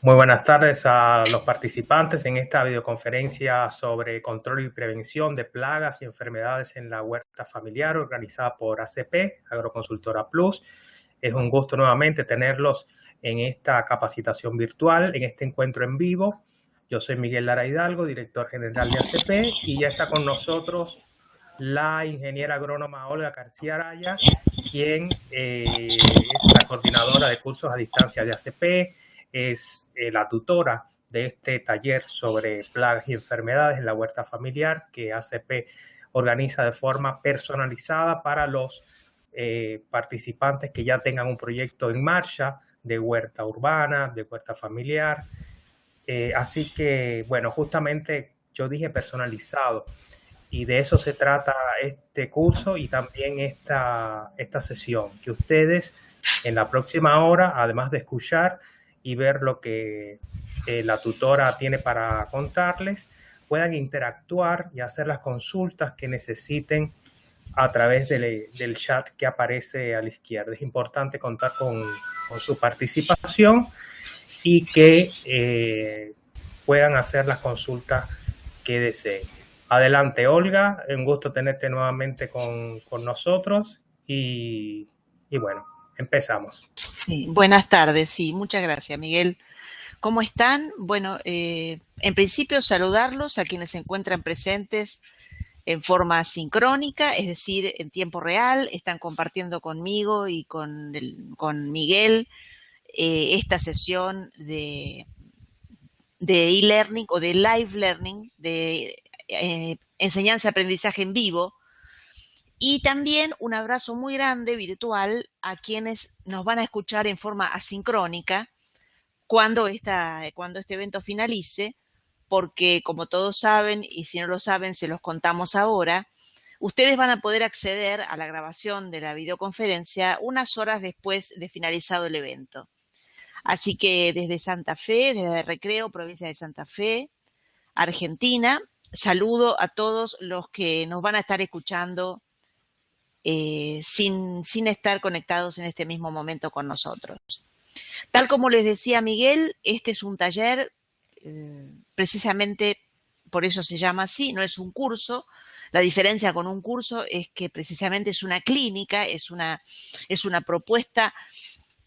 Muy buenas tardes a los participantes en esta videoconferencia sobre control y prevención de plagas y enfermedades en la huerta familiar organizada por ACP, Agroconsultora Plus. Es un gusto nuevamente tenerlos en esta capacitación virtual, en este encuentro en vivo. Yo soy Miguel Lara Hidalgo, director general de ACP, y ya está con nosotros la ingeniera agrónoma Olga García Araya, quien es la coordinadora de cursos a distancia de ACP, es la tutora de este taller sobre plagas y enfermedades en la huerta familiar que ACP organiza de forma personalizada para los participantes que ya tengan un proyecto en marcha de huerta urbana, de huerta familiar. Así que, bueno, justamente yo dije personalizado y de eso se trata este curso y también esta sesión, que ustedes en la próxima hora, además de escuchar y ver lo que la tutora tiene para contarles, puedan interactuar y hacer las consultas que necesiten a través del chat que aparece a la izquierda. Es importante contar con su participación y que puedan hacer las consultas que deseen. Adelante, Olga, un gusto tenerte nuevamente con nosotros y bueno, empezamos. Sí, buenas tardes, sí, muchas gracias, Miguel. ¿Cómo están? Bueno, en principio saludarlos a quienes se encuentran presentes en forma sincrónica, es decir, en tiempo real, están compartiendo conmigo y con Miguel esta sesión de e-learning o de live learning, de enseñanza-aprendizaje en vivo. Y también un abrazo muy grande virtual a quienes nos van a escuchar en forma asincrónica cuando este evento finalice, porque como todos saben, y si no lo saben, se los contamos ahora, ustedes van a poder acceder a la grabación de la videoconferencia unas horas después de finalizado el evento. Así que desde Santa Fe, desde Recreo, provincia de Santa Fe, Argentina, saludo a todos los que nos van a estar escuchando sin estar conectados en este mismo momento con nosotros. Tal como les decía Miguel, este es un taller, precisamente por eso se llama así, no es un curso. La diferencia con un curso es que precisamente es una clínica, es una propuesta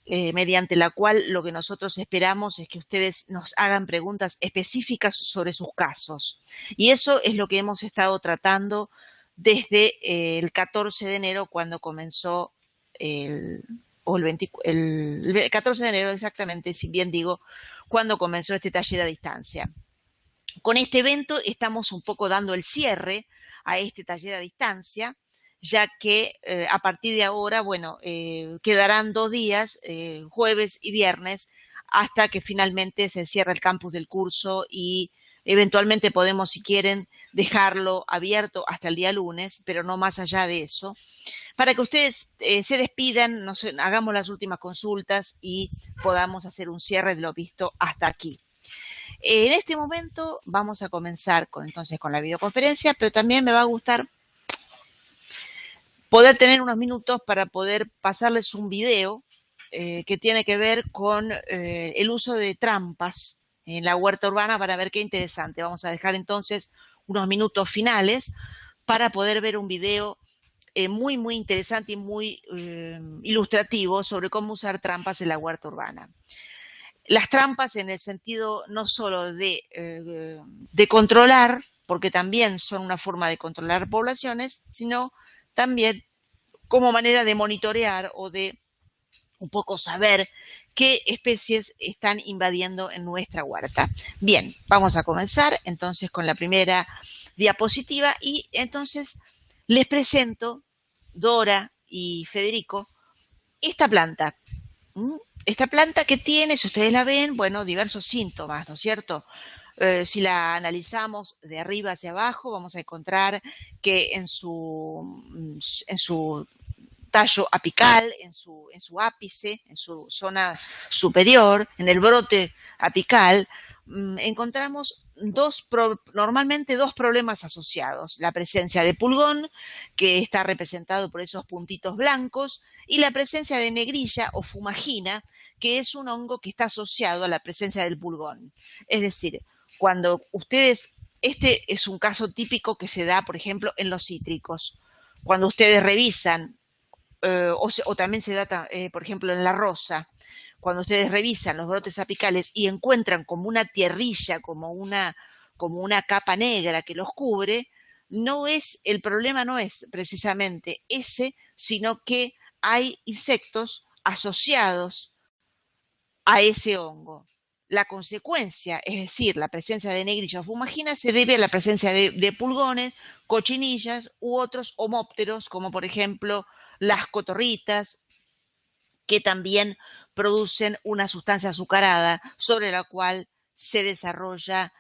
mediante la cual lo que nosotros esperamos es que ustedes nos hagan preguntas específicas sobre sus casos. Y eso es lo que hemos estado tratando desde el 14 de enero, cuando comenzó el 14 de enero exactamente, si bien digo, cuando comenzó este taller a distancia. Con este evento estamos un poco dando el cierre a este taller a distancia, ya que a partir de ahora, bueno, quedarán 2 días, jueves y viernes, hasta que finalmente se cierre el campus del curso y eventualmente podemos, si quieren, dejarlo abierto hasta el día lunes, pero no más allá de eso, para que ustedes se despidan, hagamos las últimas consultas y podamos hacer un cierre de lo visto hasta aquí. En este momento vamos a comenzar entonces con la videoconferencia, pero también me va a gustar poder tener unos minutos para poder pasarles un video que tiene que ver con el uso de trampas en la huerta urbana, para ver qué interesante. Vamos a dejar entonces unos minutos finales para poder ver un video muy, muy interesante y muy ilustrativo sobre cómo usar trampas en la huerta urbana. Las trampas en el sentido no solo de controlar, porque también son una forma de controlar poblaciones, sino también como manera de monitorear o de un poco saber qué especies están invadiendo en nuestra huerta. Bien, vamos a comenzar entonces con la primera diapositiva y entonces les presento, Dora y Federico, esta planta. Esta planta que tiene, si ustedes la ven, bueno, diversos síntomas, ¿no es cierto? Si la analizamos de arriba hacia abajo, vamos a encontrar que en su tallo apical, en su ápice, en su zona superior, en el brote apical, encontramos normalmente dos problemas asociados: la presencia de pulgón, que está representado por esos puntitos blancos, y la presencia de negrilla o fumagina, que es un hongo que está asociado a la presencia del pulgón. Es decir, cuando ustedes, este es un caso típico que se da, por ejemplo, en los cítricos. Cuando ustedes revisan, o también se da, por ejemplo, en la rosa, cuando ustedes revisan los brotes apicales y encuentran como una tierrilla, como una capa negra que los cubre, el problema no es precisamente ese, sino que hay insectos asociados a ese hongo. La consecuencia, es decir, la presencia de negrillos fumagina, se debe a la presencia de pulgones, cochinillas u otros homópteros, como por ejemplo las cotorritas, que también producen una sustancia azucarada sobre la cual se desarrolla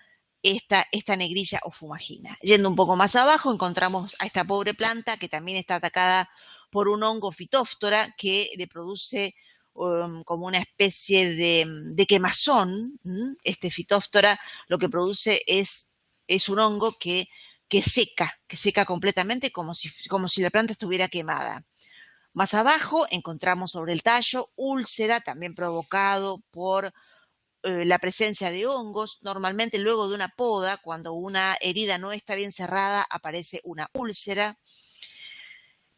esta negrilla o fumagina. Yendo un poco más abajo encontramos a esta pobre planta que también está atacada por un hongo fitóftora que le produce como una especie de quemazón. Este fitóftora lo que produce es un hongo que seca completamente como si la planta estuviera quemada. Más abajo encontramos sobre el tallo úlcera, también provocado por la presencia de hongos. Normalmente luego de una poda, cuando una herida no está bien cerrada, aparece una úlcera.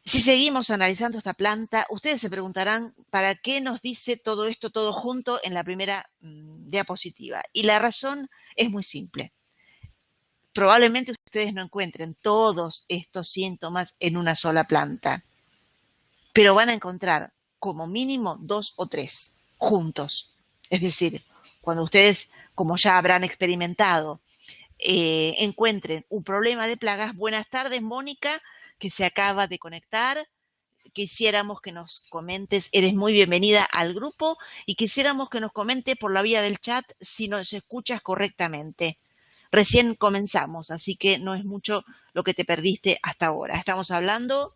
Si seguimos analizando esta planta, ustedes se preguntarán para qué nos dice todo esto todo junto en la primera diapositiva. Y la razón es muy simple. Probablemente ustedes no encuentren todos estos síntomas en una sola planta, pero van a encontrar como mínimo 2 o 3 juntos. Es decir, cuando ustedes, como ya habrán experimentado, encuentren un problema de plagas. Buenas tardes, Mónica, que se acaba de conectar. Quisiéramos que nos comentes, eres muy bienvenida al grupo, y quisiéramos que nos comente por la vía del chat si nos escuchas correctamente. Recién comenzamos, así que no es mucho lo que te perdiste hasta ahora. Estamos hablando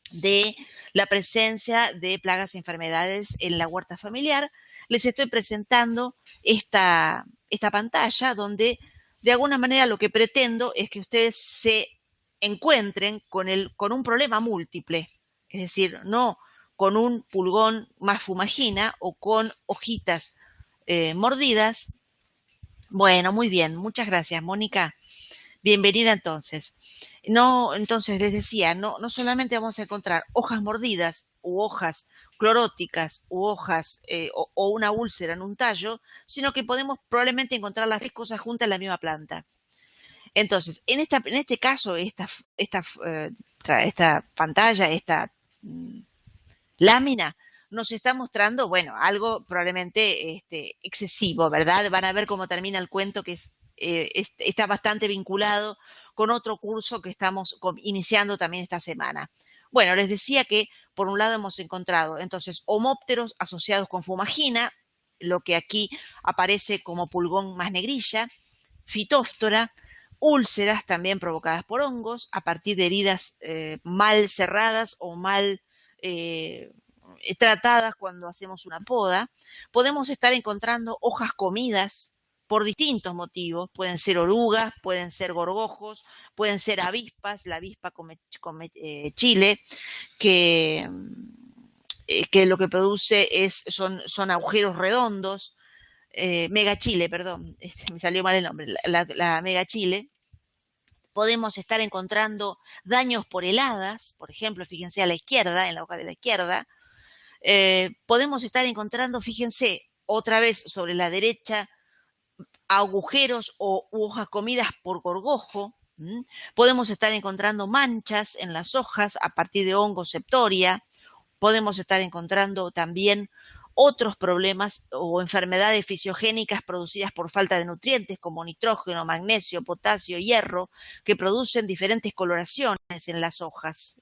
de la presencia de plagas y enfermedades en la huerta familiar. Les estoy presentando esta pantalla donde de alguna manera lo que pretendo es que ustedes se encuentren con un problema múltiple, es decir, no con un pulgón más fumagina o con hojitas mordidas. Bueno, muy bien, muchas gracias, Mónica. Bienvenida entonces. No, entonces les decía, no solamente vamos a encontrar hojas mordidas u hojas cloróticas u hojas o una úlcera en un tallo, sino que podemos probablemente encontrar las 3 cosas juntas en la misma planta. Entonces, en este caso, esta pantalla, esta lámina, nos está mostrando, bueno, algo probablemente excesivo, ¿verdad? Van a ver cómo termina el cuento, que está bastante vinculado con otro curso que estamos iniciando también esta semana. Bueno, les decía que por un lado hemos encontrado entonces homópteros asociados con fumagina, lo que aquí aparece como pulgón más negrilla, fitóftora, úlceras también provocadas por hongos a partir de heridas mal cerradas o mal tratadas cuando hacemos una poda. Podemos estar encontrando hojas comidas por distintos motivos. Pueden ser orugas, pueden ser gorgojos, pueden ser avispas. La avispa come chile, que lo que produce son agujeros redondos. Megachile, perdón, me salió mal el nombre, la megachile. Podemos estar encontrando daños por heladas, por ejemplo, fíjense a la izquierda, en la hoja de la izquierda. Podemos estar encontrando, fíjense, otra vez sobre la derecha, agujeros o hojas comidas por gorgojo. Podemos estar encontrando manchas en las hojas a partir de hongos septoria. Podemos estar encontrando también otros problemas o enfermedades fisiogénicas producidas por falta de nutrientes como nitrógeno, magnesio, potasio, hierro, que producen diferentes coloraciones en las hojas.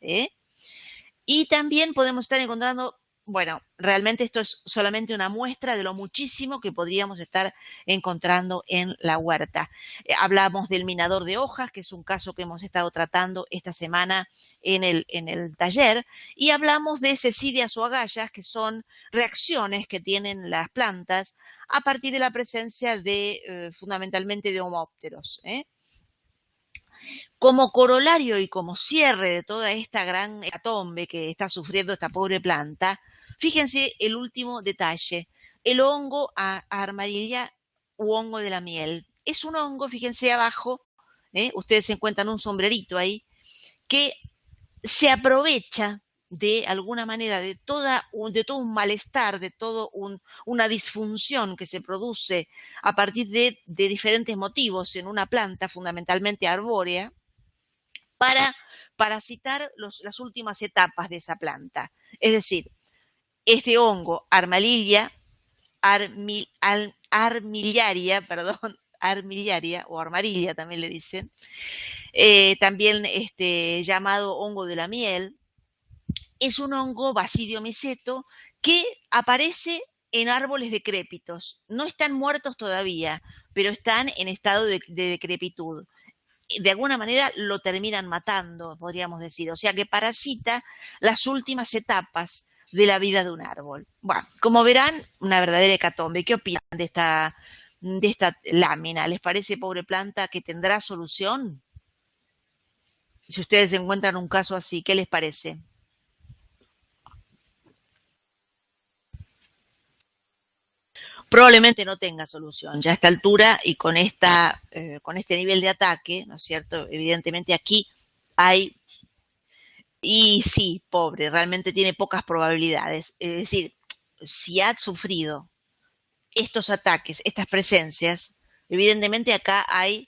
Y también podemos estar encontrando, bueno, realmente esto es solamente una muestra de lo muchísimo que podríamos estar encontrando en la huerta. Hablamos del minador de hojas, que es un caso que hemos estado tratando esta semana en el taller, y hablamos de cecidias o agallas, que son reacciones que tienen las plantas a partir de la presencia fundamentalmente de homópteros. Como corolario y como cierre de toda esta gran hecatombe que está sufriendo esta pobre planta, fíjense el último detalle. el hongo armadilla u hongo de la miel. Es un hongo, fíjense abajo, ustedes encuentran un sombrerito ahí, que se aprovecha de alguna manera de todo un malestar, de toda una disfunción que se produce a partir de diferentes motivos en una planta fundamentalmente arbórea, para parasitar las últimas etapas de esa planta. Es decir, este hongo armillaria, perdón, armillaria o armarilla también le dicen, también llamado hongo de la miel, es un hongo basidio miceto que aparece en árboles decrépitos. No están muertos todavía, pero están en estado de decrepitud. De alguna manera lo terminan matando, podríamos decir. O sea que parasita las últimas etapas de la vida de un árbol. Bueno, como verán, una verdadera hecatombe. ¿Qué opinan de esta lámina? ¿Les parece, pobre planta, que tendrá solución? Si ustedes encuentran un caso así, ¿qué les parece? Probablemente no tenga solución ya a esta altura y con este nivel de ataque, ¿no es cierto? Evidentemente aquí hay, y sí, pobre, realmente tiene pocas probabilidades. Es decir, si ha sufrido estos ataques, estas presencias, evidentemente acá hay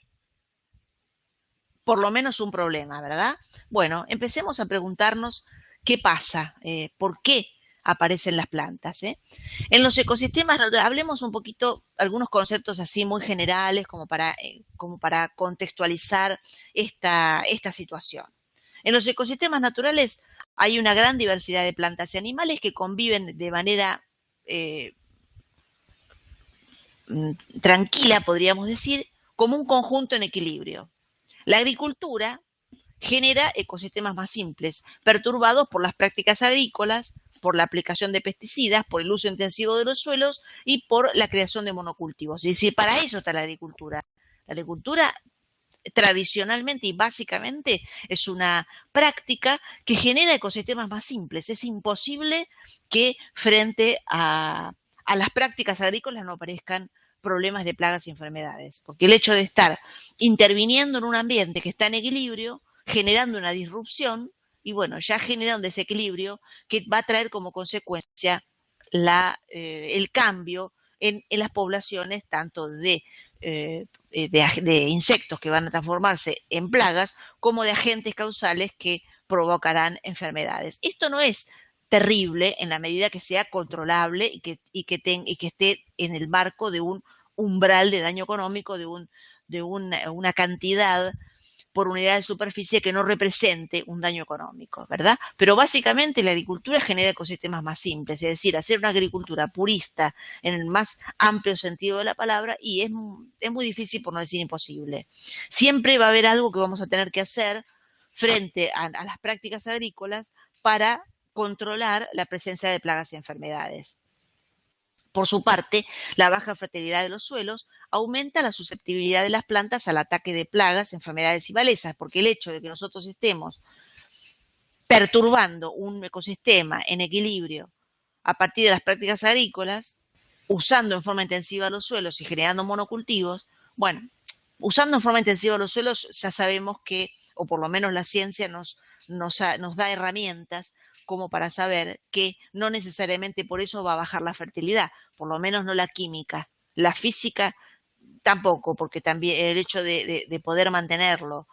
por lo menos un problema, ¿verdad? Bueno, empecemos a preguntarnos qué pasa, por qué aparecen las plantas. En los ecosistemas, hablemos un poquito, algunos conceptos así muy generales como para contextualizar esta situación. En los ecosistemas naturales hay una gran diversidad de plantas y animales que conviven de manera tranquila, podríamos decir, como un conjunto en equilibrio. La agricultura genera ecosistemas más simples, perturbados por las prácticas agrícolas, por la aplicación de pesticidas, por el uso intensivo de los suelos y por la creación de monocultivos. Es decir, para eso está la agricultura. La agricultura tradicionalmente y básicamente es una práctica que genera ecosistemas más simples. Es imposible que frente a las prácticas agrícolas no aparezcan problemas de plagas y enfermedades, porque el hecho de estar interviniendo en un ambiente que está en equilibrio, generando una disrupción, y bueno, ya genera un desequilibrio que va a traer como consecuencia el cambio en las poblaciones, tanto de insectos que van a transformarse en plagas, como de agentes causales que provocarán enfermedades. Esto no es terrible en la medida que sea controlable y que esté en el marco de un umbral de daño económico, de una cantidad por unidad de superficie que no represente un daño económico, ¿verdad? Pero básicamente la agricultura genera ecosistemas más simples, es decir, hacer una agricultura purista en el más amplio sentido de la palabra y es muy difícil, por no decir imposible. Siempre va a haber algo que vamos a tener que hacer frente a las prácticas agrícolas para controlar la presencia de plagas y enfermedades. Por su parte, la baja fertilidad de los suelos aumenta la susceptibilidad de las plantas al ataque de plagas, enfermedades y malezas, porque el hecho de que nosotros estemos perturbando un ecosistema en equilibrio a partir de las prácticas agrícolas, usando en forma intensiva los suelos y generando monocultivos, bueno, usando en forma intensiva los suelos ya sabemos que, o por lo menos la ciencia nos da herramientas como para saber que no necesariamente por eso va a bajar la fertilidad, por lo menos no la química. La física tampoco, porque también el hecho de poder mantenerlo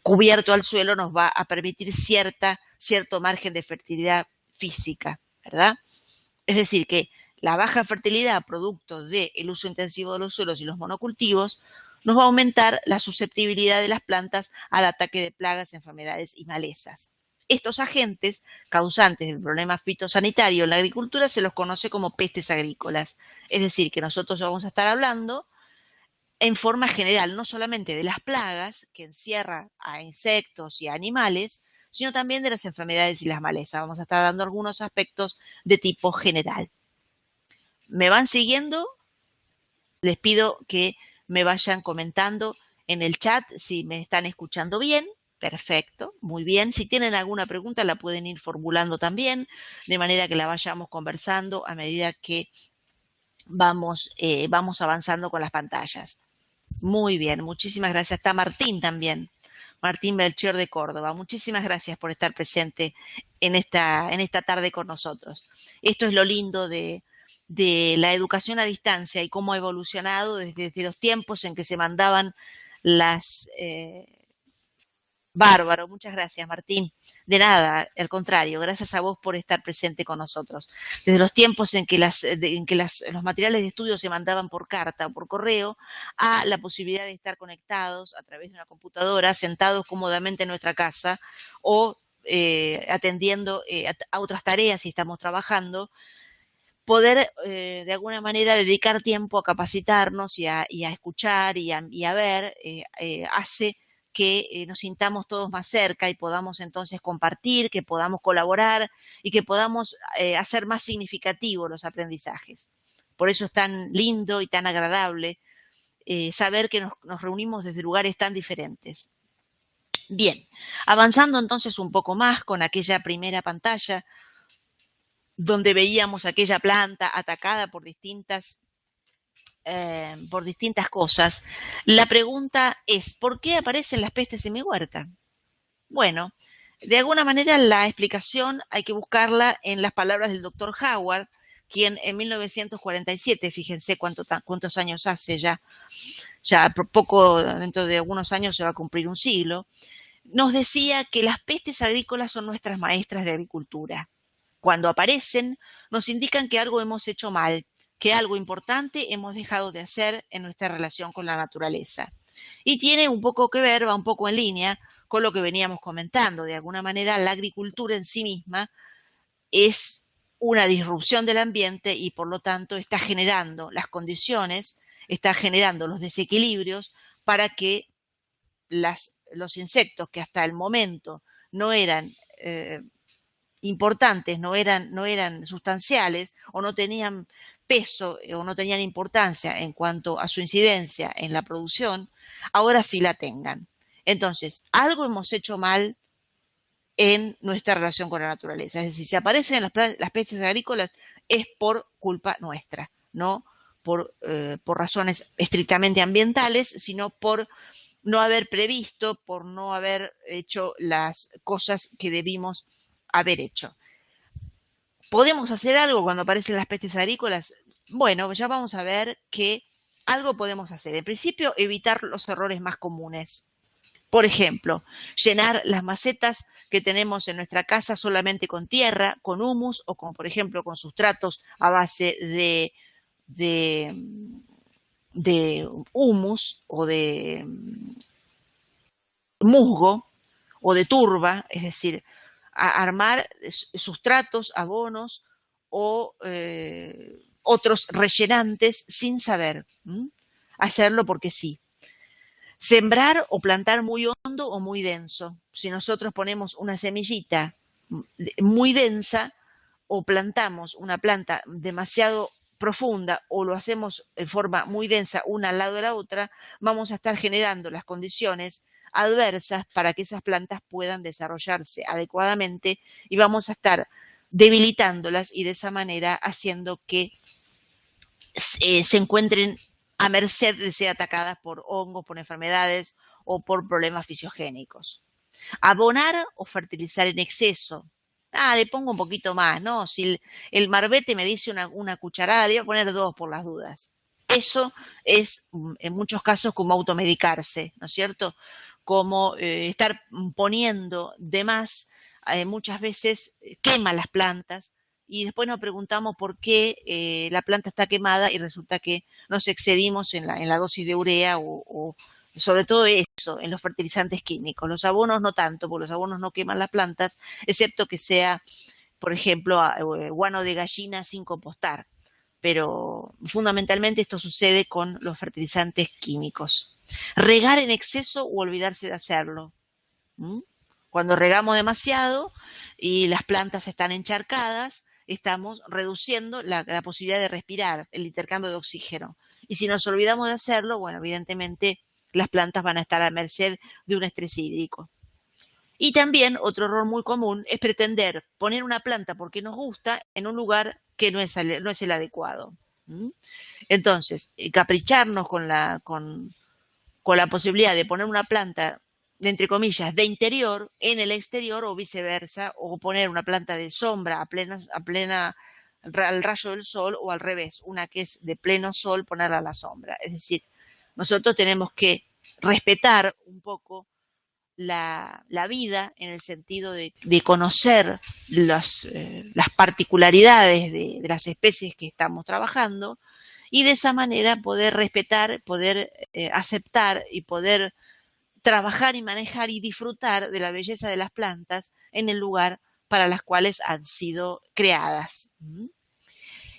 cubierto al suelo nos va a permitir cierto margen de fertilidad física, ¿verdad? Es decir, que la baja fertilidad producto del uso intensivo de los suelos y los monocultivos nos va a aumentar la susceptibilidad de las plantas al ataque de plagas, enfermedades y malezas. Estos agentes causantes del problema fitosanitario en la agricultura se los conoce como pestes agrícolas. Es decir, que nosotros vamos a estar hablando en forma general, no solamente de las plagas que encierra a insectos y a animales, sino también de las enfermedades y las malezas. Vamos a estar dando algunos aspectos de tipo general. ¿Me van siguiendo? Les pido que me vayan comentando en el chat si me están escuchando bien Perfecto, muy bien. Si tienen alguna pregunta la pueden ir formulando también, de manera que la vayamos conversando a medida que vamos avanzando con las pantallas. Muy bien, muchísimas gracias. Está Martín también, Martín Melchior de Córdoba. Muchísimas gracias por estar presente en esta tarde con nosotros. Esto es lo lindo de la educación a distancia y cómo ha evolucionado desde los tiempos en que se mandaban las... Bárbaro, muchas gracias, Martín. De nada, al contrario, gracias a vos por estar presente con nosotros. Desde los tiempos en que, los materiales de estudio se mandaban por carta o por correo, a la posibilidad de estar conectados a través de una computadora, sentados cómodamente en nuestra casa o atendiendo a otras tareas si estamos trabajando, poder de alguna manera dedicar tiempo a capacitarnos y a escuchar y a ver, hace que nos sintamos todos más cerca y podamos entonces compartir, que podamos colaborar y que podamos hacer más significativos los aprendizajes. Por eso es tan lindo y tan agradable saber que nos reunimos desde lugares tan diferentes. Bien, avanzando entonces un poco más con aquella primera pantalla donde veíamos aquella planta atacada por distintas cosas. La pregunta es, ¿por qué aparecen las pestes en mi huerta? Bueno, de alguna manera la explicación hay que buscarla en las palabras del doctor Howard, quien en 1947, fíjense cuántos años hace ya poco, dentro de algunos años se va a cumplir un siglo, nos decía que las pestes agrícolas son nuestras maestras de agricultura. Cuando aparecen, nos indican que algo hemos hecho mal, que algo importante hemos dejado de hacer en nuestra relación con la naturaleza. Y tiene un poco que ver, va un poco en línea con lo que veníamos comentando. De alguna manera, la agricultura en sí misma es una disrupción del ambiente y por lo tanto está generando las condiciones, está generando los desequilibrios para que los insectos que hasta el momento no eran importantes, no eran sustanciales o no tenían peso o no tenían importancia en cuanto a su incidencia en la producción, ahora sí la tengan. Entonces, algo hemos hecho mal en nuestra relación con la naturaleza. Es decir, si aparecen las pestes agrícolas es por culpa nuestra, no por razones estrictamente ambientales, sino por no haber previsto, por no haber hecho las cosas que debimos haber hecho. ¿Podemos hacer algo cuando aparecen las pestes agrícolas? Bueno, ya vamos a ver que algo podemos hacer. En principio, evitar los errores más comunes. Por ejemplo, llenar las macetas que tenemos en nuestra casa solamente con tierra, con humus o con, por ejemplo, con sustratos a base de humus o de musgo o de turba, es decir, armar sustratos, abonos o otros rellenantes sin saber. Hacerlo porque sí. Sembrar o plantar muy hondo o muy denso. Si nosotros ponemos una semillita muy densa o plantamos una planta demasiado profunda o lo hacemos en forma muy densa una al lado de la otra, vamos a estar generando las condiciones adversas para que esas plantas puedan desarrollarse adecuadamente y vamos a estar debilitándolas y de esa manera haciendo que se encuentren a merced de ser atacadas por hongos, por enfermedades o por problemas fisiogénicos. Abonar o fertilizar en exceso. Le pongo un poquito más, ¿no? Si el marbete me dice una cucharada, le voy a poner 2 por las dudas. Eso es, en muchos casos, como automedicarse, ¿no es cierto? Como estar poniendo de más, muchas veces quema las plantas y después nos preguntamos por qué la planta está quemada y resulta que nos excedimos en la dosis de urea o sobre todo eso, en los fertilizantes químicos. Los abonos no tanto, porque los abonos no queman las plantas, excepto que sea, por ejemplo, guano de gallina sin compostar. Pero fundamentalmente esto sucede con los fertilizantes químicos. Regar en exceso o olvidarse de hacerlo. Cuando regamos demasiado y las plantas están encharcadas, estamos reduciendo la posibilidad de respirar, el intercambio de oxígeno. Y si nos olvidamos de hacerlo, bueno, evidentemente las plantas van a estar a merced de un estrés hídrico. Y también otro error muy común es pretender poner una planta porque nos gusta en un lugar que no es el adecuado. ¿Mm? Entonces, capricharnos con la posibilidad de poner una planta, entre comillas, de interior en el exterior o viceversa, o poner una planta de sombra al rayo del sol, o al revés, una que es de pleno sol, ponerla a la sombra. Es decir, nosotros tenemos que respetar un poco la vida en el sentido de conocer las particularidades de las especies que estamos trabajando, y de esa manera poder respetar, poder aceptar y poder trabajar y manejar y disfrutar de la belleza de las plantas en el lugar para las cuales han sido creadas.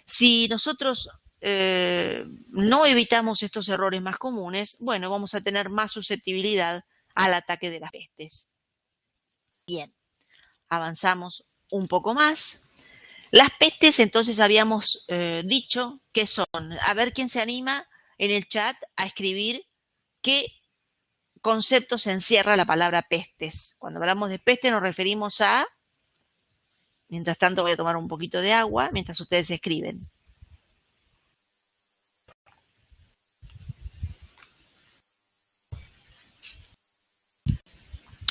Si nosotros no evitamos estos errores más comunes, bueno, vamos a tener más susceptibilidad al ataque de las pestes. Bien, avanzamos un poco más. Las pestes, entonces habíamos dicho que son, a ver quién se anima en el chat a escribir qué conceptos encierra la palabra pestes. Cuando hablamos de peste nos referimos a, mientras tanto voy a tomar un poquito de agua mientras ustedes escriben.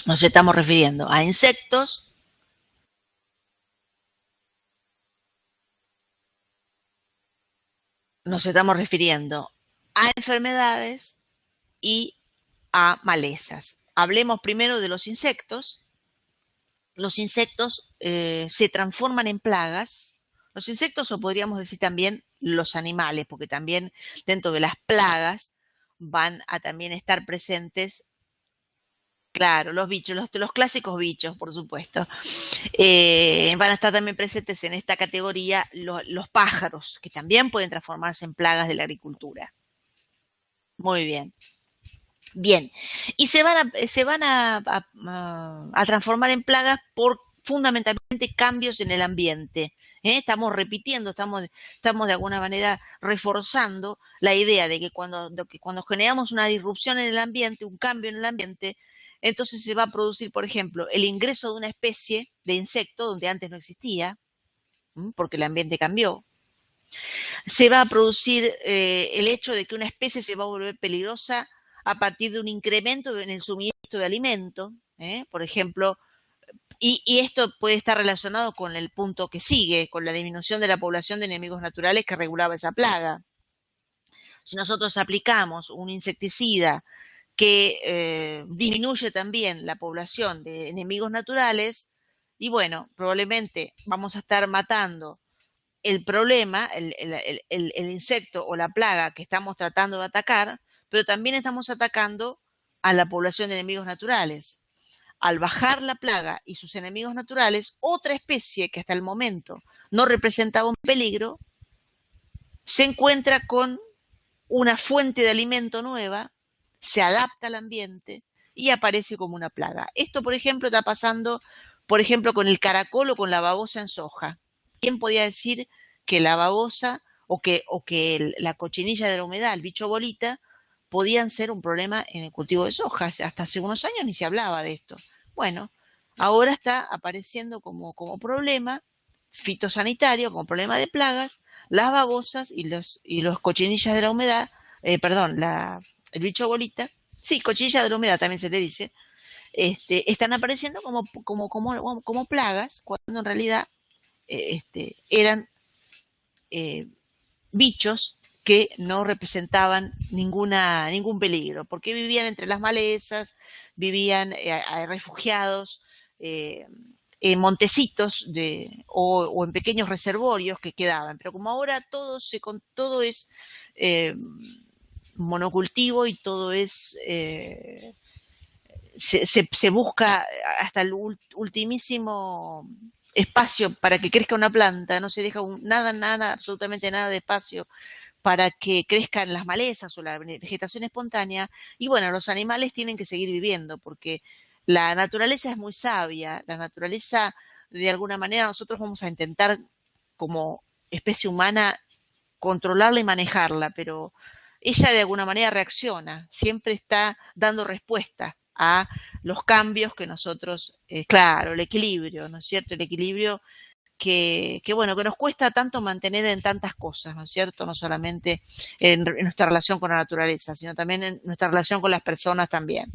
Nos estamos refiriendo a insectos, nos estamos refiriendo a enfermedades y a malezas. Hablemos primero de los insectos. Los insectos se transforman en plagas. Los insectos, o podríamos decir también los animales, porque también dentro de las plagas van a también estar presentes, claro, los bichos, los clásicos bichos, por supuesto. Van a estar también presentes en esta categoría los pájaros, que también pueden transformarse en plagas de la agricultura. Muy bien. Bien, y se van a transformar en plagas por fundamentalmente cambios en el ambiente. Estamos repitiendo, estamos de alguna manera reforzando la idea de que cuando generamos una disrupción en el ambiente, un cambio en el ambiente, entonces se va a producir, por ejemplo, el ingreso de una especie de insecto donde antes no existía, porque el ambiente cambió. Se va a producir el hecho de que una especie se va a volver peligrosa a partir de un incremento en el suministro de alimento, por ejemplo, y esto puede estar relacionado con el punto que sigue, con la disminución de la población de enemigos naturales que regulaba esa plaga. Si nosotros aplicamos un insecticida que disminuye también la población de enemigos naturales, y bueno, probablemente vamos a estar matando el problema, el insecto o la plaga que estamos tratando de atacar, pero también estamos atacando a la población de enemigos naturales. Al bajar la plaga y sus enemigos naturales, otra especie que hasta el momento no representaba un peligro, se encuentra con una fuente de alimento nueva, se adapta al ambiente y aparece como una plaga. Esto, por ejemplo, está pasando, por ejemplo, con el caracol o con la babosa en soja. ¿Quién podía decir que la babosa o que la cochinilla de la humedad, el bicho bolita, podían ser un problema en el cultivo de soja? Hasta hace unos años ni se hablaba de esto. Bueno, ahora está apareciendo como problema fitosanitario, como problema de plagas, las babosas y los cochinillas de la humedad, perdón, el bicho bolita, sí, cochinilla de la humedad también se le dice, están apareciendo como plagas, cuando en realidad eran bichos que no representaban ningún peligro, porque vivían entre las malezas, vivían refugiados, en montecitos o en pequeños reservorios que quedaban. Pero como ahora todo es monocultivo y todo es se busca hasta el ultimísimo espacio para que crezca una planta, no se deja nada, absolutamente nada de espacio para que crezcan las malezas o la vegetación espontánea. Y bueno, los animales tienen que seguir viviendo porque la naturaleza es muy sabia. La naturaleza, de alguna manera, nosotros vamos a intentar como especie humana controlarla y manejarla, pero ella de alguna manera reacciona, siempre está dando respuesta a los cambios que nosotros, claro, el equilibrio, ¿no es cierto? El equilibrio bueno, que nos cuesta tanto mantener en tantas cosas, ¿no es cierto? No solamente en nuestra relación con la naturaleza, sino también en nuestra relación con las personas también.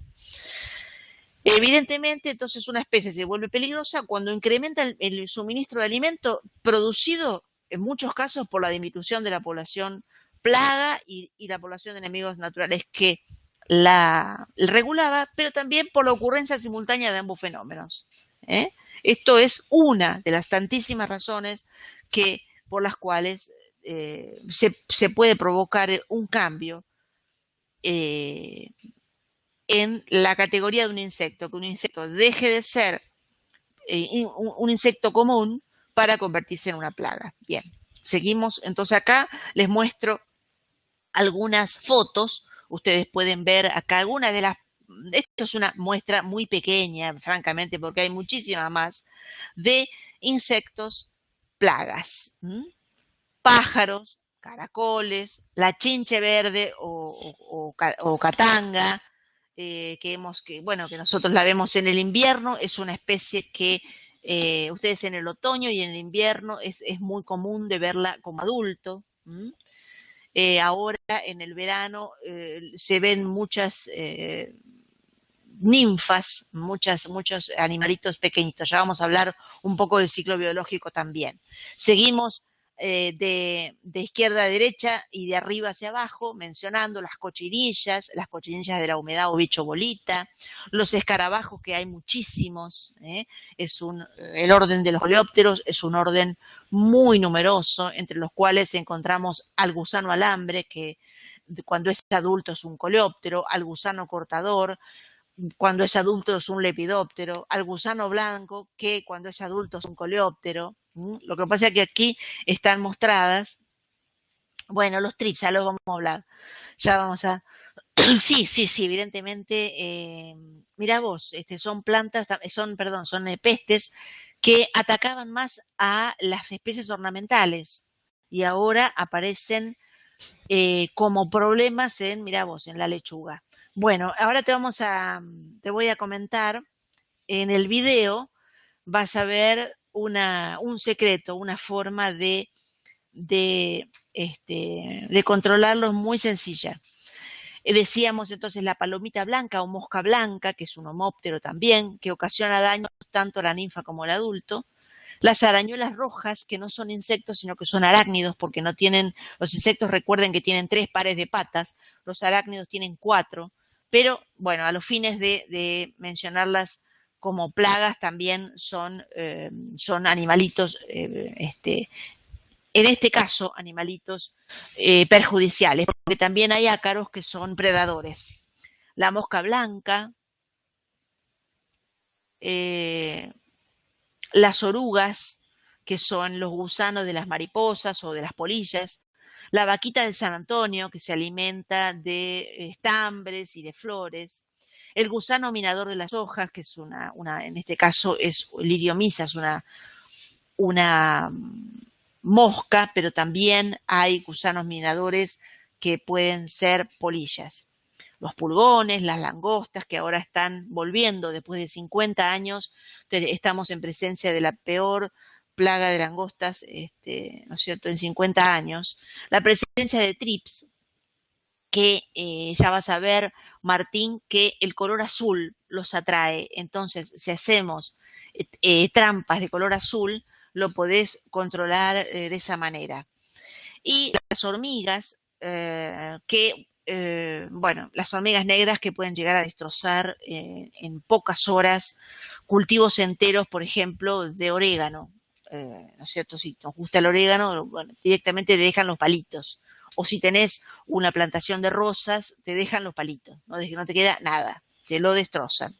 Evidentemente, entonces una especie se vuelve peligrosa cuando incrementa el suministro de alimento producido en muchos casos por la disminución de la población plaga y la población de enemigos naturales que la regulaba, pero también por la ocurrencia simultánea de ambos fenómenos. ¿eh? Esto es una de las tantísimas razones por las cuales se puede provocar un cambio en la categoría de un insecto, que un insecto deje de ser un insecto común para convertirse en una plaga. Bien, seguimos. Entonces acá les muestro algunas fotos. Ustedes pueden ver acá algunas de las... Esto es una muestra muy pequeña, francamente, porque hay muchísimas más, de insectos plagas. Pájaros, caracoles, la chinche verde o catanga, que nosotros la vemos en el invierno, es una especie que ustedes en el otoño y en el invierno es muy común de verla como adulto. Ahora en el verano se ven muchas ninfas, muchos animalitos pequeñitos. Ya vamos a hablar un poco del ciclo biológico también. Seguimos de izquierda a derecha y de arriba hacia abajo, mencionando las cochinillas de la humedad o bicho bolita, los escarabajos, que hay muchísimos, el orden de los coleópteros es un orden muy numeroso, entre los cuales encontramos al gusano alambre, que cuando es adulto es un coleóptero, al gusano cortador, cuando es adulto es un lepidóptero, al gusano blanco, que cuando es adulto es un coleóptero. Lo que pasa es que aquí están mostradas, bueno, los trips, ya los vamos a hablar, ya vamos a... Sí, evidentemente, mira vos, son plantas, son pestes que atacaban más a las especies ornamentales y ahora aparecen como problemas mira vos, en la lechuga. Bueno, ahora te voy a comentar, en el video vas a ver un secreto, una forma de controlarlos muy sencilla. Decíamos entonces la palomita blanca o mosca blanca, que es un homóptero también, que ocasiona daños tanto a la ninfa como al adulto. Las arañuelas rojas, que no son insectos, sino que son arácnidos, porque no tienen, los insectos recuerden que tienen 3 pares de patas, los arácnidos tienen 4, pero bueno, a los fines de mencionarlas como plagas también son animalitos, en este caso animalitos perjudiciales, porque también hay ácaros que son predadores. La mosca blanca, las orugas, que son los gusanos de las mariposas o de las polillas, la vaquita de San Antonio, que se alimenta de estambres y de flores, el gusano minador de las hojas, que es en este caso es liriomisa, es una mosca, pero también hay gusanos minadores que pueden ser polillas. Los pulgones, las langostas, que ahora están volviendo después de 50 años, estamos en presencia de la peor plaga de langostas, ¿no es cierto?, en 50 años. La presencia de trips, que ya vas a ver, Martín, que el color azul los atrae. Entonces, si hacemos trampas de color azul, lo podés controlar de esa manera. Y las hormigas, las hormigas negras que pueden llegar a destrozar en pocas horas cultivos enteros, por ejemplo, de orégano. ¿No es cierto? Si nos gusta el orégano, bueno, directamente te dejan los palitos. O si tenés una plantación de rosas, te dejan los palitos, no te queda nada, te lo destrozan.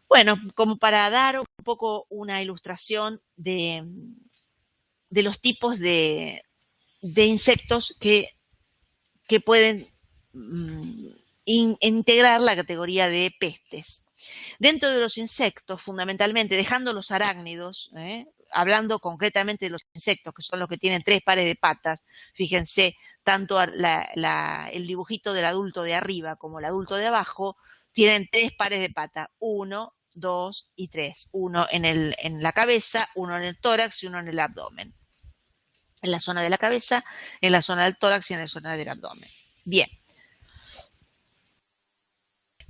Bueno, como para dar un poco una ilustración de los tipos de insectos que pueden integrar la categoría de pestes. Dentro de los insectos, fundamentalmente, dejando los arácnidos, hablando concretamente de los insectos, que son los que tienen 3 pares de patas, fíjense, tanto el dibujito del adulto de arriba como el adulto de abajo, tienen 3 pares de patas, 1, 2 y 3. Uno en la cabeza, uno en el tórax y uno en el abdomen. En la zona de la cabeza, en la zona del tórax y en la zona del abdomen. Bien.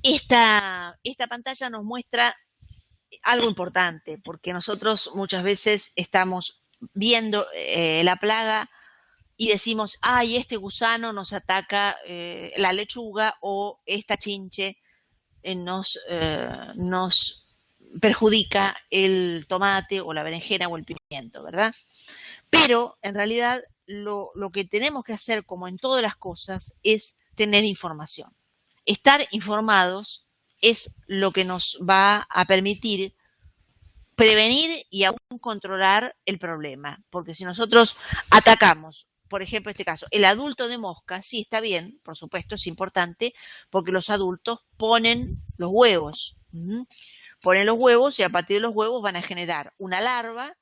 Esta pantalla nos muestra algo importante, porque nosotros muchas veces estamos viendo la plaga y decimos, ay, este gusano nos ataca la lechuga o esta chinche nos perjudica el tomate o la berenjena o el pimiento, ¿verdad? Pero en realidad lo que tenemos que hacer, como en todas las cosas, es tener información. Estar informados es lo que nos va a permitir prevenir y aún controlar el problema. Porque si nosotros atacamos, por ejemplo, en este caso, el adulto de mosca, sí está bien, por supuesto, es importante, porque los adultos ponen los huevos. Ponen los huevos y a partir de los huevos van a generar una larva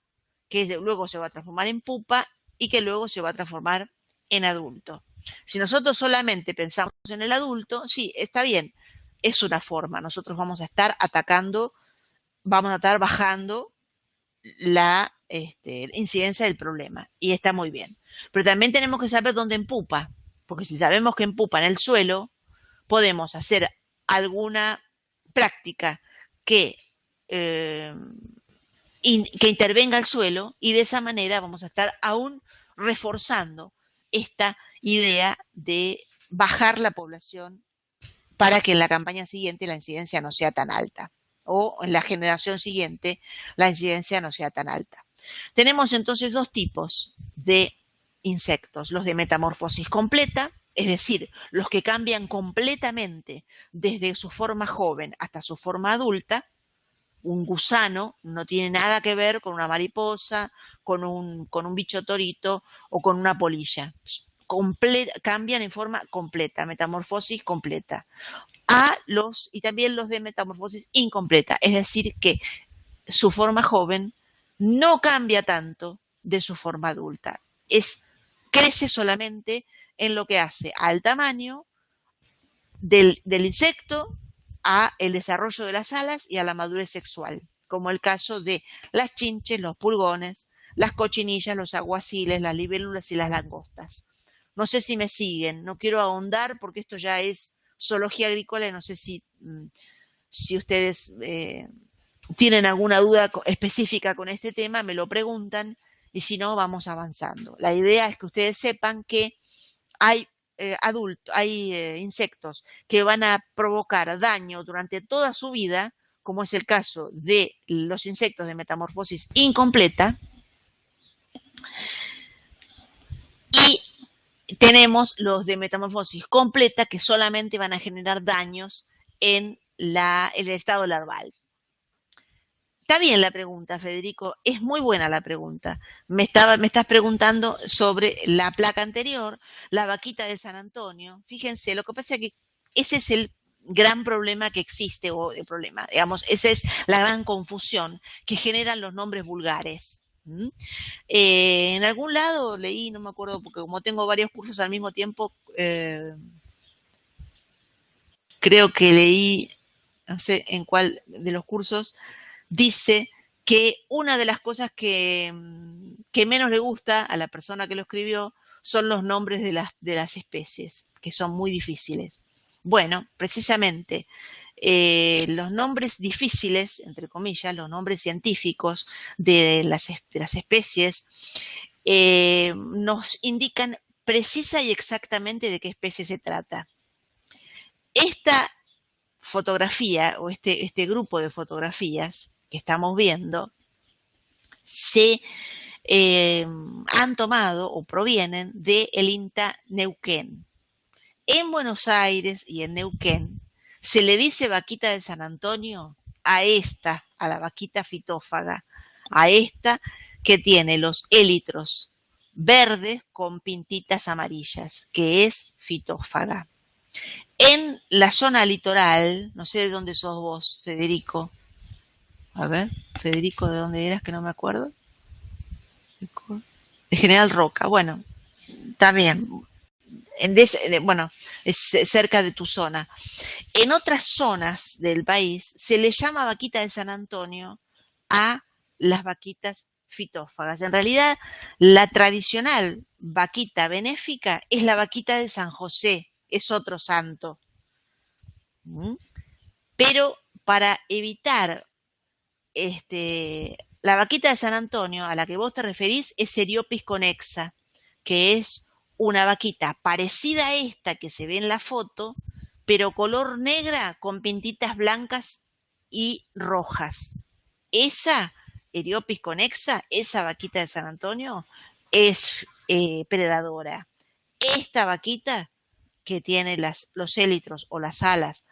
que luego se va a transformar en pupa y que luego se va a transformar en adulto. Si nosotros solamente pensamos en el adulto, sí, está bien, es una forma. Nosotros vamos a estar atacando, vamos a estar bajando la incidencia del problema y está muy bien. Pero también tenemos que saber dónde empupa, porque si sabemos que empupa en el suelo, podemos hacer alguna práctica que intervenga el suelo y de esa manera vamos a estar aún reforzando esta idea de bajar la población para que en la campaña siguiente la incidencia no sea tan alta o en la generación siguiente la incidencia no sea tan alta. Tenemos entonces 2 tipos de insectos, los de metamorfosis completa, es decir, los que cambian completamente desde su forma joven hasta su forma adulta. Un gusano no tiene nada que ver con una mariposa, con un bicho torito o con una polilla. Cambian en forma completa, metamorfosis completa. Y también los de metamorfosis incompleta, es decir, que su forma joven no cambia tanto de su forma adulta. Crece solamente en lo que hace al tamaño del insecto, a el desarrollo de las alas y a la madurez sexual, como el caso de las chinches, los pulgones, las cochinillas, los aguaciles, las libélulas y las langostas. No sé si me siguen, no quiero ahondar porque esto ya es zoología agrícola y no sé si ustedes tienen alguna duda específica con este tema, me lo preguntan y si no, vamos avanzando. La idea es que ustedes sepan que hay insectos que van a provocar daño durante toda su vida, como es el caso de los insectos de metamorfosis incompleta, y tenemos los de metamorfosis completa que solamente van a generar daños en el estado larval. Está bien la pregunta, Federico, es muy buena la pregunta. Me estás preguntando sobre la placa anterior, la vaquita de San Antonio. Fíjense, lo que pasa es que ese es el gran problema que existe, o el problema, digamos, esa es la gran confusión que generan los nombres vulgares. En algún lado leí, no me acuerdo, porque como tengo varios cursos al mismo tiempo, creo que leí, no sé en cuál de los cursos, dice que una de las cosas que menos le gusta a la persona que lo escribió son los nombres de las especies, que son muy difíciles. Bueno, precisamente los nombres difíciles, entre comillas, los nombres científicos de las especies, nos indican precisa y exactamente de qué especie se trata. Esta fotografía o este grupo de fotografías que estamos viendo se han tomado o provienen del INTA Neuquén. En Buenos Aires y en Neuquén se le dice vaquita de San Antonio a la vaquita fitófaga, a esta que tiene los élitros verdes con pintitas amarillas, que es fitófaga. En la zona litoral, no sé de dónde sos vos, Federico. A ver, Federico, ¿de dónde eras? Que no me acuerdo. De General Roca. Bueno, está bien. bueno, es cerca de tu zona. En otras zonas del país se le llama vaquita de San Antonio a las vaquitas fitófagas. En realidad, la tradicional vaquita benéfica es la vaquita de San José, es otro santo. Pero para evitar la vaquita de San Antonio a la que vos te referís es Eriopis conexa, que es una vaquita parecida a esta que se ve en la foto, pero color negra con pintitas blancas y rojas. Esa Eriopis conexa, esa vaquita de San Antonio, es predadora. Esta vaquita que tiene los élitros o las alas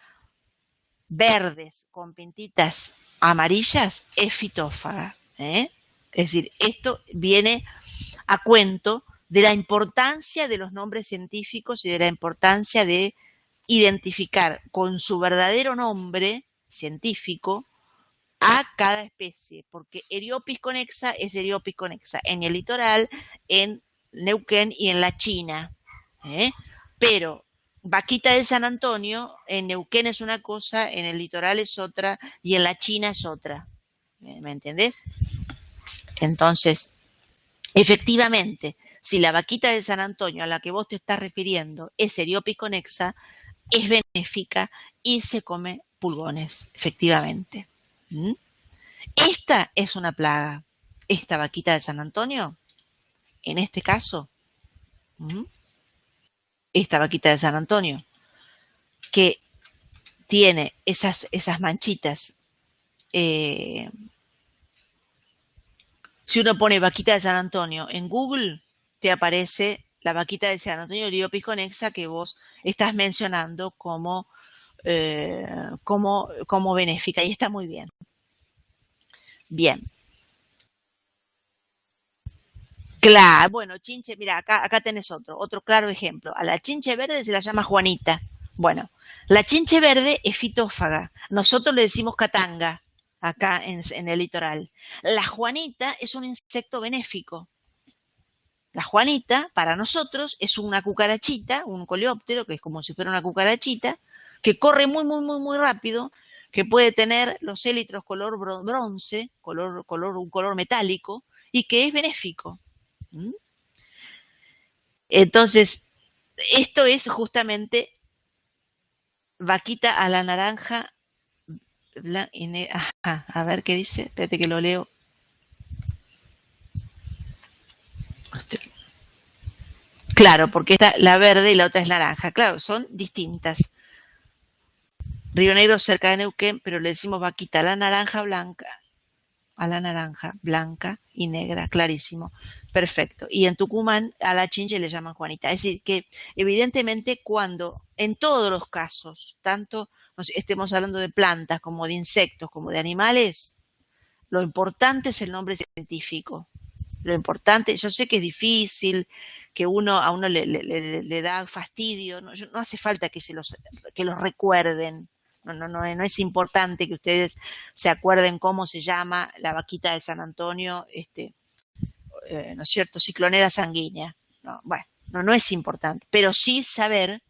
verdes con pintitas amarillas es fitófaga. Es decir, esto viene a cuento de la importancia de los nombres científicos y de la importancia de identificar con su verdadero nombre científico a cada especie, porque Eriopis conexa es Eriopis conexa en el litoral, en Neuquén y en la China. Pero vaquita de San Antonio, en Neuquén es una cosa, en el litoral es otra y en la China es otra. ¿Me entendés? Entonces, efectivamente, si la vaquita de San Antonio a la que vos te estás refiriendo es Eriopis conexa, es benéfica y se come pulgones, efectivamente. Esta es una plaga. Esta vaquita de San Antonio, en este caso, esta vaquita de San Antonio, que tiene esas manchitas. Si uno pone vaquita de San Antonio en Google, te aparece la vaquita de San Antonio Eriopis conexa que vos estás mencionando como benéfica, y está muy bien. Bien. Claro, bueno, chinche, mira, acá tenés otro claro ejemplo. A la chinche verde se la llama Juanita. Bueno, la chinche verde es fitófaga. Nosotros le decimos catanga acá en el litoral. La Juanita es un insecto benéfico. La Juanita, para nosotros, es una cucarachita, un coleóptero, que es como si fuera una cucarachita, que corre muy, muy, muy, muy rápido, que puede tener los élitros color bronce, un color metálico, y que es benéfico. Entonces, esto es justamente vaquita a la naranja. Ajá, a ver qué dice, espérate que lo leo. Claro, porque esta la verde y la otra es naranja. Claro, son distintas. Río Negro cerca de Neuquén, pero le decimos vaquita a la naranja blanca y negra, clarísimo. Perfecto. Y en Tucumán a la chinche le llaman Juanita. Es decir, que evidentemente cuando, en todos los casos, tanto estemos hablando de plantas como de insectos, como de animales, lo importante es el nombre científico. Lo importante, yo sé que es difícil, que a uno le da fastidio, no hace falta que los recuerden. No es importante que ustedes se acuerden cómo se llama la vaquita de San Antonio, ¿no es cierto? Cicloneda sanguínea. No es importante, pero sí saber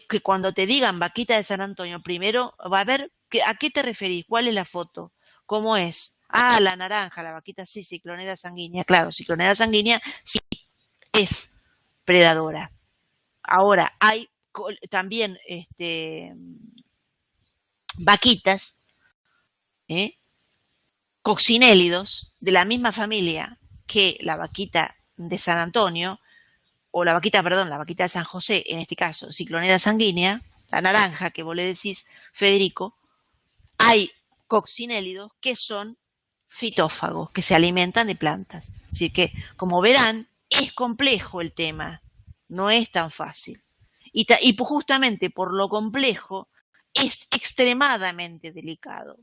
que cuando te digan vaquita de San Antonio, primero va a ver a qué te referís, cuál es la foto, cómo es. Ah, la naranja, la vaquita, sí, cicloneda sanguínea. Claro, cicloneda sanguínea sí es predadora. Ahora, hay también vaquitas, coccinélidos, de la misma familia que la vaquita de San Antonio, o la vaquita de San José, en este caso, cicloneda sanguínea, la naranja que vos le decís, Federico, hay coccinélidos que son fitófagos, que se alimentan de plantas. Así que, como verán, es complejo el tema, no es tan fácil. Y justamente por lo complejo, es extremadamente delicado.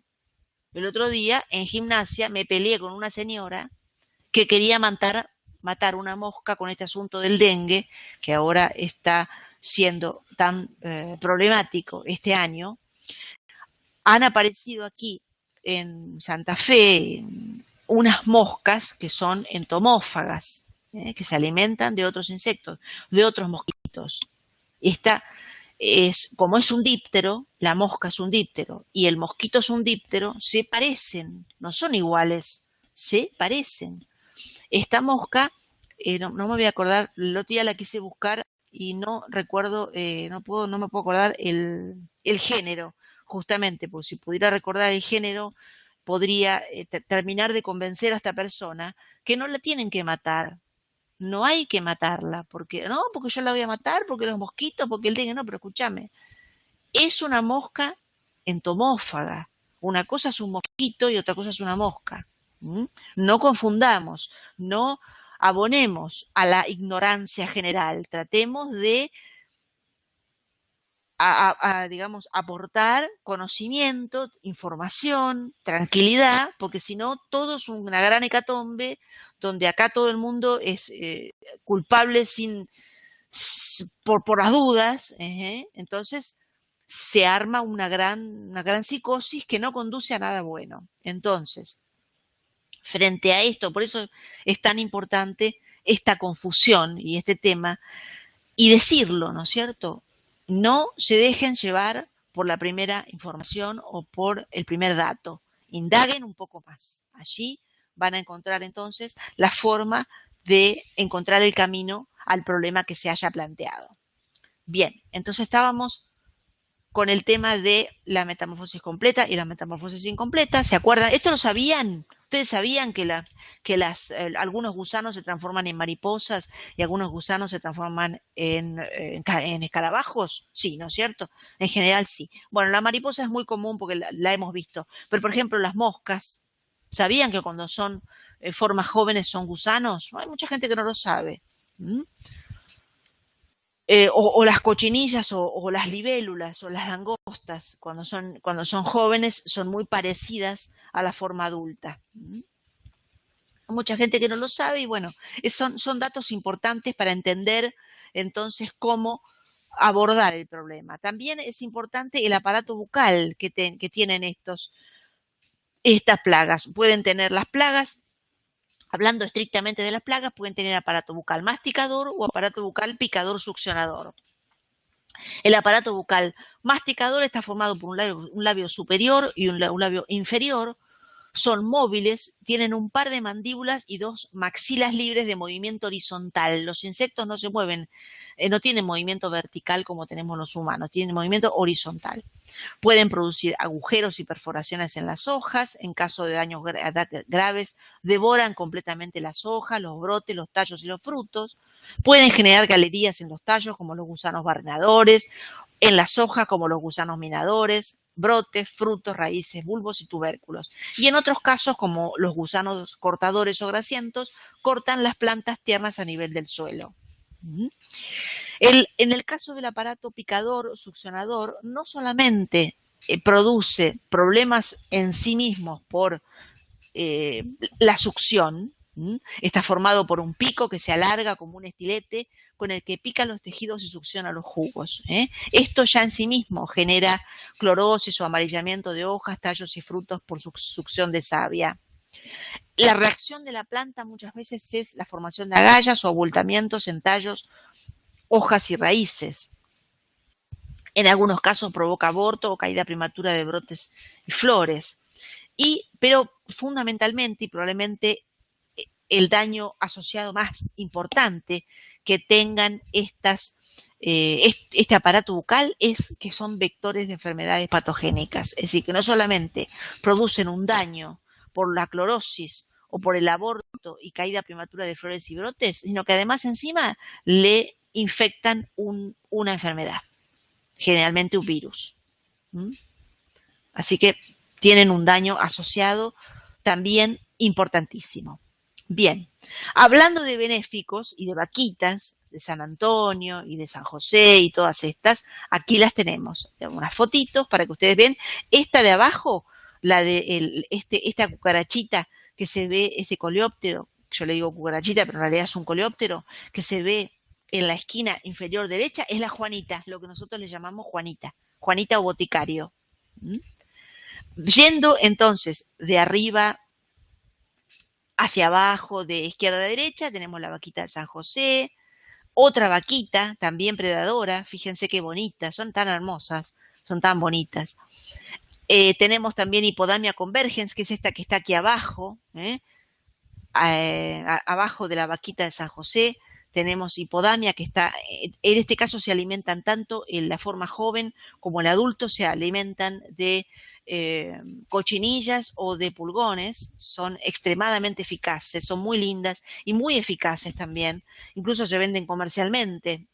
El otro día, en gimnasia, me peleé con una señora que quería matar una mosca con este asunto del dengue, que ahora está siendo tan problemático este año. Han aparecido aquí en Santa Fe unas moscas que son entomófagas, que se alimentan de otros insectos, de otros mosquitos. mosquitos. Como es un díptero, la mosca es un díptero y el mosquito es un díptero, se parecen, no son iguales, se parecen. Esta mosca, no me voy a acordar, el otro día la quise buscar y no recuerdo, no me puedo acordar el género, justamente, porque si pudiera recordar el género, podría terminar de convencer a esta persona que no la tienen que matar. No hay que matarla, porque yo la voy a matar, porque los mosquitos, porque el dengue, no, pero escúchame, es una mosca entomófaga. Una cosa es un mosquito y otra cosa es una mosca. ¿Mm? No confundamos, no abonemos a la ignorancia general, tratemos de digamos, aportar conocimiento, información, tranquilidad, porque si no, todo es una gran hecatombe donde acá todo el mundo es culpable por las dudas, entonces se arma una gran psicosis que no conduce a nada bueno. Entonces, frente a esto, por eso es tan importante esta confusión y este tema, y decirlo, ¿no es cierto? No se dejen llevar por la primera información o por el primer dato. Indaguen un poco más. Allí van a encontrar entonces la forma de encontrar el camino al problema que se haya planteado. Bien, entonces estábamos con el tema de la metamorfosis completa y la metamorfosis incompleta. ¿Se acuerdan? ¿Esto lo sabían? ¿Ustedes sabían que algunos gusanos se transforman en mariposas y algunos gusanos se transforman en escarabajos? Sí, ¿no es cierto? En general sí. Bueno, la mariposa es muy común porque la hemos visto. Pero, por ejemplo, las moscas, ¿sabían que cuando son formas jóvenes son gusanos? Hay mucha gente que no lo sabe. ¿Mm? O las cochinillas o las libélulas o las langostas, cuando son jóvenes, son muy parecidas a la forma adulta. Hay mucha gente que no lo sabe y bueno, son datos importantes para entender entonces cómo abordar el problema. También es importante el aparato bucal que tienen estas plagas. Pueden tener las plagas. Hablando estrictamente de las plagas, pueden tener aparato bucal masticador o aparato bucal picador succionador. El aparato bucal masticador está formado por un labio superior y un labio inferior. Son móviles, tienen un par de mandíbulas y dos maxilas libres de movimiento horizontal. Los insectos no se mueven, no tienen movimiento vertical como tenemos los humanos, tienen movimiento horizontal. Pueden producir agujeros y perforaciones en las hojas. En caso de daños graves, devoran completamente las hojas, los brotes, los tallos y los frutos. Pueden generar galerías en los tallos, como los gusanos barrenadores, en las hojas, como los gusanos minadores, brotes, frutos, raíces, bulbos y tubérculos. Y en otros casos, como los gusanos cortadores o grasientos, cortan las plantas tiernas a nivel del suelo. En el caso del aparato picador, succionador, no solamente produce problemas en sí mismos por la succión, está formado por un pico que se alarga como un estilete con el que pica los tejidos y succiona los jugos. Esto ya en sí mismo genera clorosis o amarillamiento de hojas, tallos y frutos por succión de savia. La reacción de la planta muchas veces es la formación de agallas o abultamientos en tallos, hojas y raíces. En algunos casos provoca aborto o caída prematura de brotes y flores. Pero fundamentalmente y probablemente el daño asociado más importante que tengan este aparato bucal es que son vectores de enfermedades patogénicas. Es decir, que no solamente producen un daño por la clorosis o por el aborto y caída prematura de flores y brotes, sino que además encima le infectan una enfermedad, generalmente un virus. Así que tienen un daño asociado también importantísimo. Bien, hablando de benéficos y de vaquitas, de San Antonio y de San José y todas estas, aquí las tenemos. Unas fotitos para que ustedes vean. Esta de abajo, la de esta cucarachita que se ve, este coleóptero, yo le digo cucarachita, pero en realidad es un coleóptero, que se ve en la esquina inferior derecha, es la Juanita, lo que nosotros le llamamos Juanita o boticario. Yendo entonces de arriba hacia abajo, de izquierda a derecha, tenemos la vaquita de San José, Otra vaquita, también predadora, fíjense qué bonitas, son tan hermosas, son tan bonitas. Tenemos también Hippodamia convergens, que es esta que está aquí abajo, abajo de la vaquita de San José. Tenemos Hippodamia que está, en este caso se alimentan tanto en la forma joven como el adulto, se alimentan de cochinillas o de pulgones, son extremadamente eficaces, son muy lindas y muy eficaces también, incluso se venden comercialmente,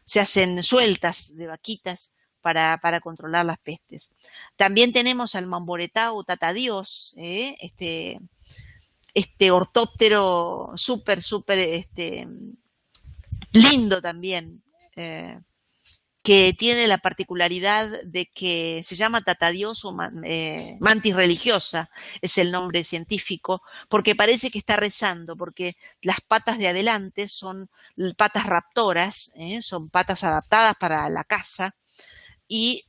se hacen sueltas de vaquitas para controlar las pestes. También tenemos al Mamboretao Tatadios, este ortóptero súper, lindo también, que tiene la particularidad de que se llama tatadios o mantis religiosa, es el nombre científico, porque parece que está rezando, porque las patas de adelante son patas raptoras, son patas adaptadas para la caza, y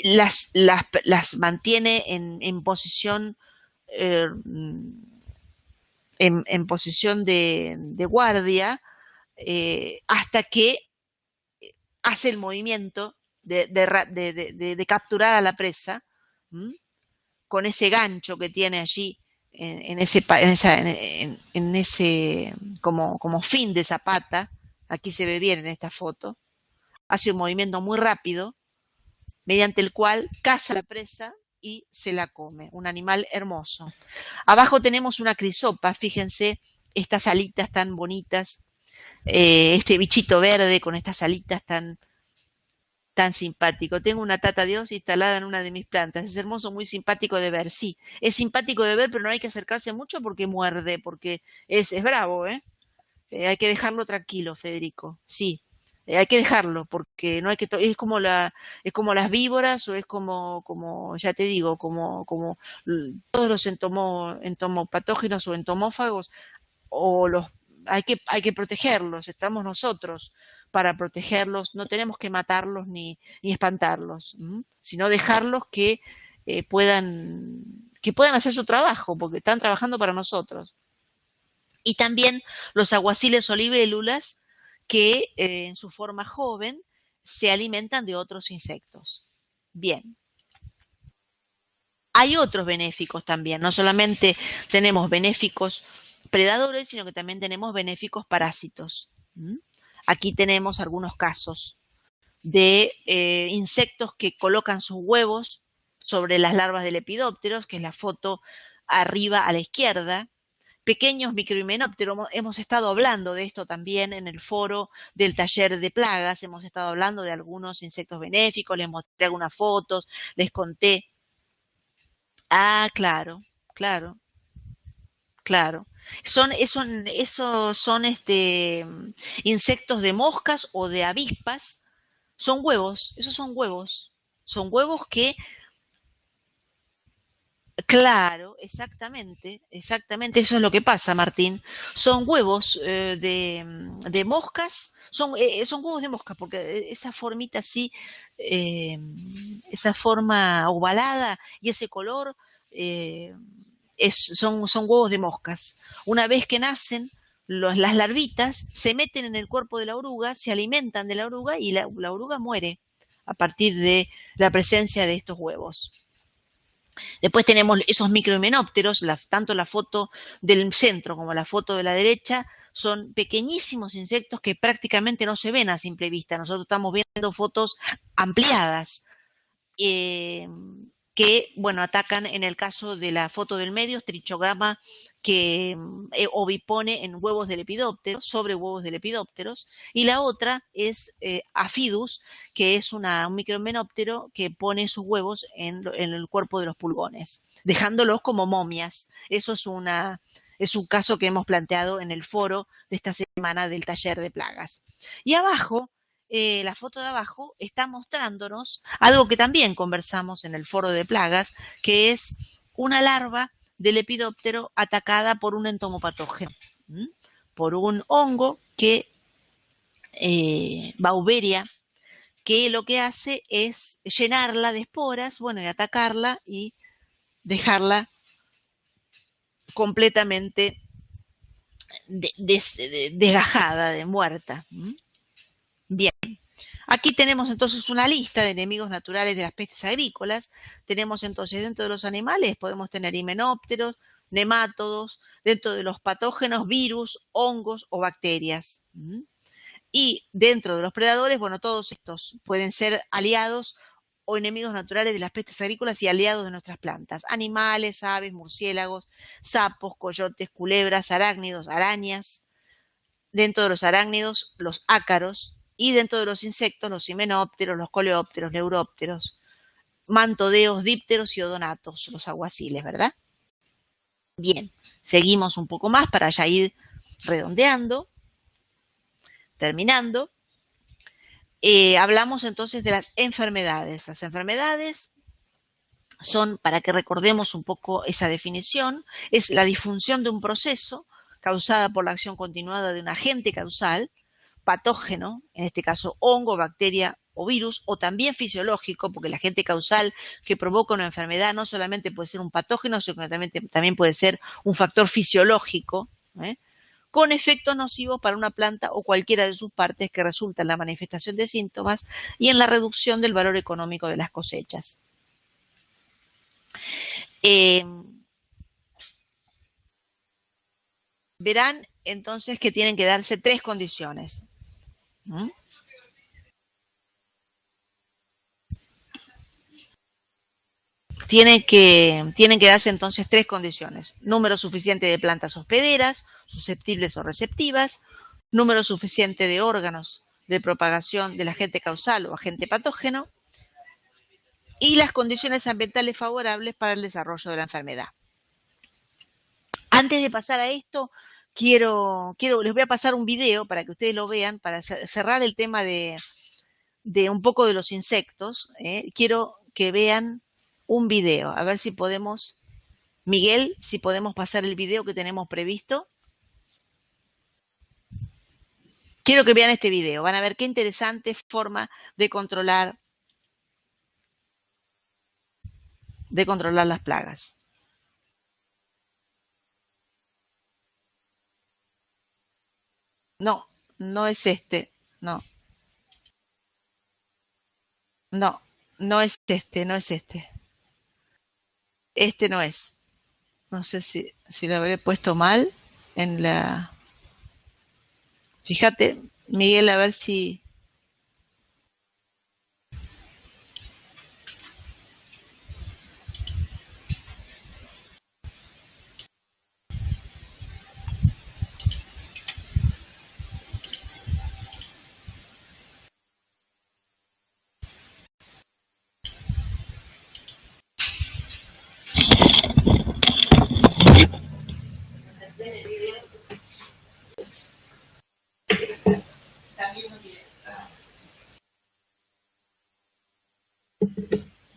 las mantiene en posición en posición de guardia hasta que hace el movimiento de capturar a la presa con ese gancho que tiene allí en ese como fin de esa pata. Aquí se ve bien en esta foto. Hace un movimiento muy rápido mediante el cual caza la presa y se la come. Un animal hermoso. Abajo tenemos una crisopa, fíjense estas alitas tan bonitas, este bichito verde con estas alitas tan simpático. Tengo una tata Dios instalada en una de mis plantas. Es hermoso, muy simpático de ver. Sí, es simpático de ver, pero no hay que acercarse mucho porque muerde, porque es bravo, ¿eh? Hay que dejarlo tranquilo, Federico. Sí, hay que dejarlo porque no hay que es como es como las víboras o es como ya te digo, como todos los entomopatógenos o entomófagos o los hay que protegerlos, estamos nosotros para protegerlos, no tenemos que matarlos ni espantarlos, sino dejarlos que puedan hacer su trabajo, porque están trabajando para nosotros. Y también los aguaciles o libélulas, que en su forma joven se alimentan de otros insectos. Bien. Hay otros benéficos también, no solamente tenemos benéficos predadores, sino que también tenemos benéficos parásitos. Aquí tenemos algunos casos de insectos que colocan sus huevos sobre las larvas de lepidópteros, que es la foto arriba a la izquierda. Pequeños microhimenópteros, hemos estado hablando de esto también en el foro del taller de plagas, hemos estado hablando de algunos insectos benéficos, les mostré algunas fotos, les conté. Ah, claro, claro, claro. Esos son insectos de moscas o de avispas, son huevos, esos son huevos. Son huevos que, claro, exactamente, exactamente, eso es lo que pasa, Martín. Son huevos de moscas, son huevos de moscas, porque esa formita así, eh, esa forma ovalada y ese color, eh, son huevos de moscas. Una vez que nacen, las larvitas se meten en el cuerpo de la oruga, se alimentan de la oruga y la oruga muere a partir de la presencia de estos huevos. Después tenemos esos microhimenópteros, tanto la foto del centro como la foto de la derecha, son pequeñísimos insectos que prácticamente no se ven a simple vista. Nosotros estamos viendo fotos ampliadas. Que, bueno, atacan en el caso de la foto del medio, Trichogramma, que ovipone en huevos de lepidópteros, sobre huevos de lepidópteros, y la otra es Aphidus, que es un micromenóptero que pone sus huevos en el cuerpo de los pulgones, dejándolos como momias. Eso es un caso que hemos planteado en el foro de esta semana del taller de plagas. Y abajo, la foto de abajo está mostrándonos algo que también conversamos en el foro de plagas, que es una larva de lepidóptero atacada por un entomopatógeno, por un hongo que Beauveria, que lo que hace es llenarla de esporas, bueno, y atacarla y dejarla completamente desgajada, de muerta. Bien. Aquí tenemos entonces una lista de enemigos naturales de las pestes agrícolas. Tenemos entonces dentro de los animales, podemos tener himenópteros, nemátodos, dentro de los patógenos, virus, hongos o bacterias. Y dentro de los predadores, bueno, todos estos pueden ser aliados o enemigos naturales de las pestes agrícolas y aliados de nuestras plantas. Animales, aves, murciélagos, sapos, coyotes, culebras, arácnidos, arañas. Dentro de los arácnidos, los ácaros. Y dentro de los insectos, los himenópteros, los coleópteros, neurópteros, mantodeos, dípteros y odonatos, los aguaciles, ¿verdad? Bien, seguimos un poco más para ya ir redondeando, terminando. Hablamos entonces de las enfermedades. Las enfermedades son, para que recordemos un poco esa definición, es la disfunción de un proceso causada por la acción continuada de un agente causal, patógeno, en este caso hongo, bacteria o virus, o también fisiológico, porque el agente causal que provoca una enfermedad no solamente puede ser un patógeno, sino que también puede ser un factor fisiológico, con efectos nocivos para una planta o cualquiera de sus partes que resulta en la manifestación de síntomas y en la reducción del valor económico de las cosechas. Verán entonces que tienen que darse tres condiciones. Tienen que darse entonces tres condiciones. Número suficiente de plantas hospederas, susceptibles o receptivas, número suficiente de órganos de propagación del agente causal o agente patógeno, y las condiciones ambientales favorables para el desarrollo de la enfermedad. Antes de pasar a esto, les voy a pasar un video para que ustedes lo vean, para cerrar el tema de un poco de los insectos. Quiero que vean un video, a ver si podemos, Miguel, si podemos pasar el video que tenemos previsto. Quiero que vean este video, van a ver qué interesante forma de controlar las plagas. No, no es este, no. No, no es este, no es este. Este no es. No sé si lo habré puesto mal en la... Fíjate, Miguel, a ver si...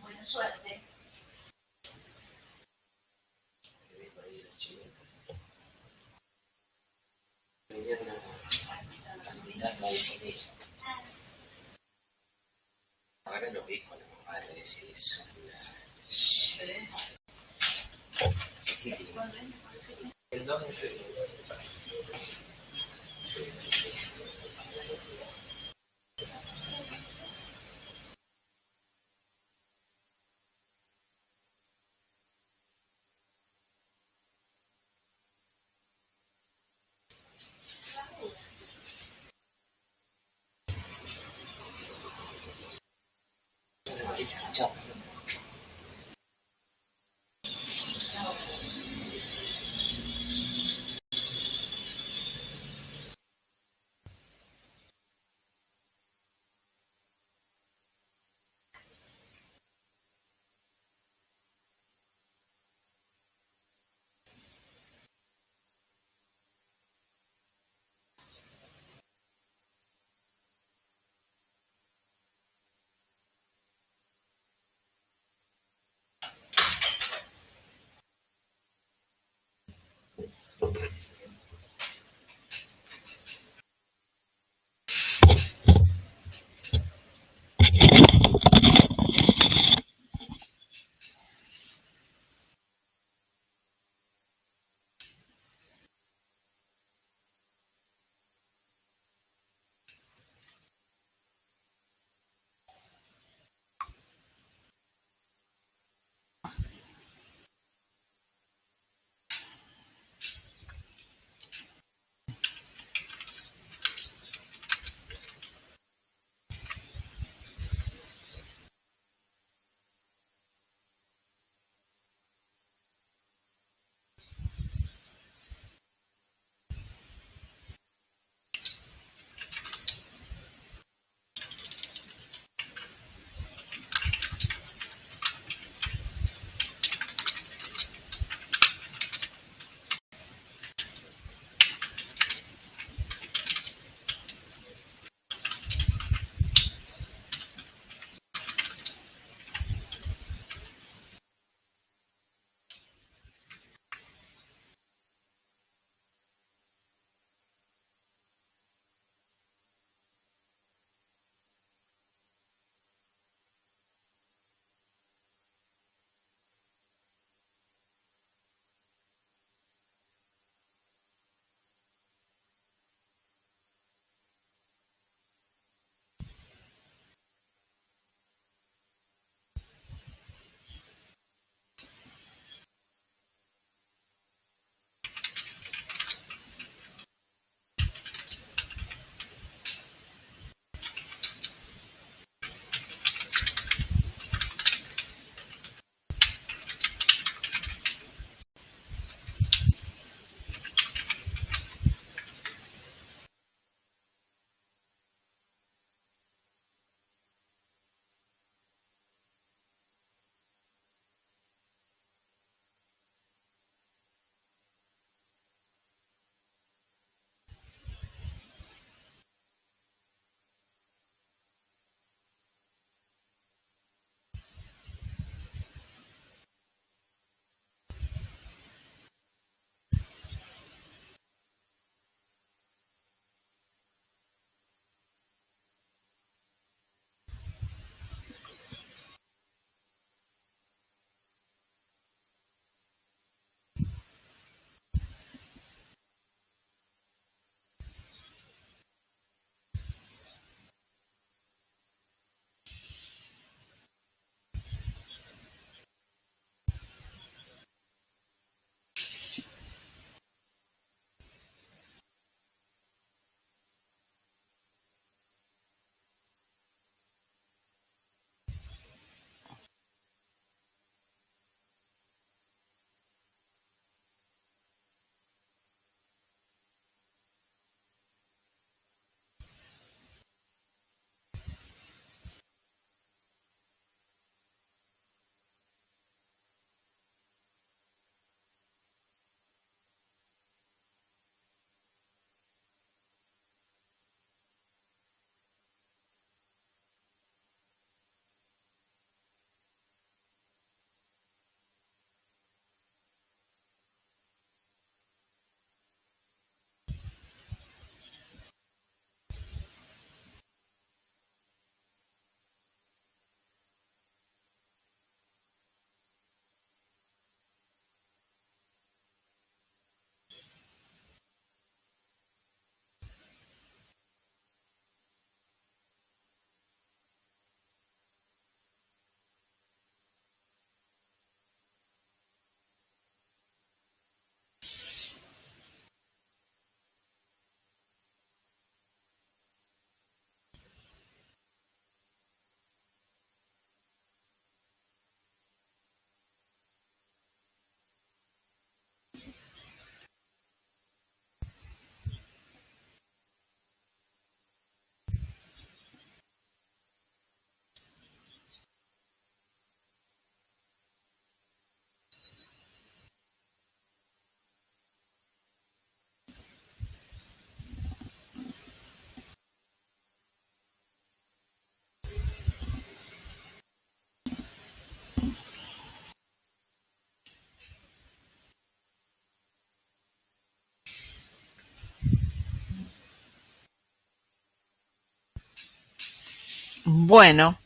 Buena suerte. Ahora lo vi con la mamá de decir eso. Sí. El 2 de febrero. Chao. Bueno,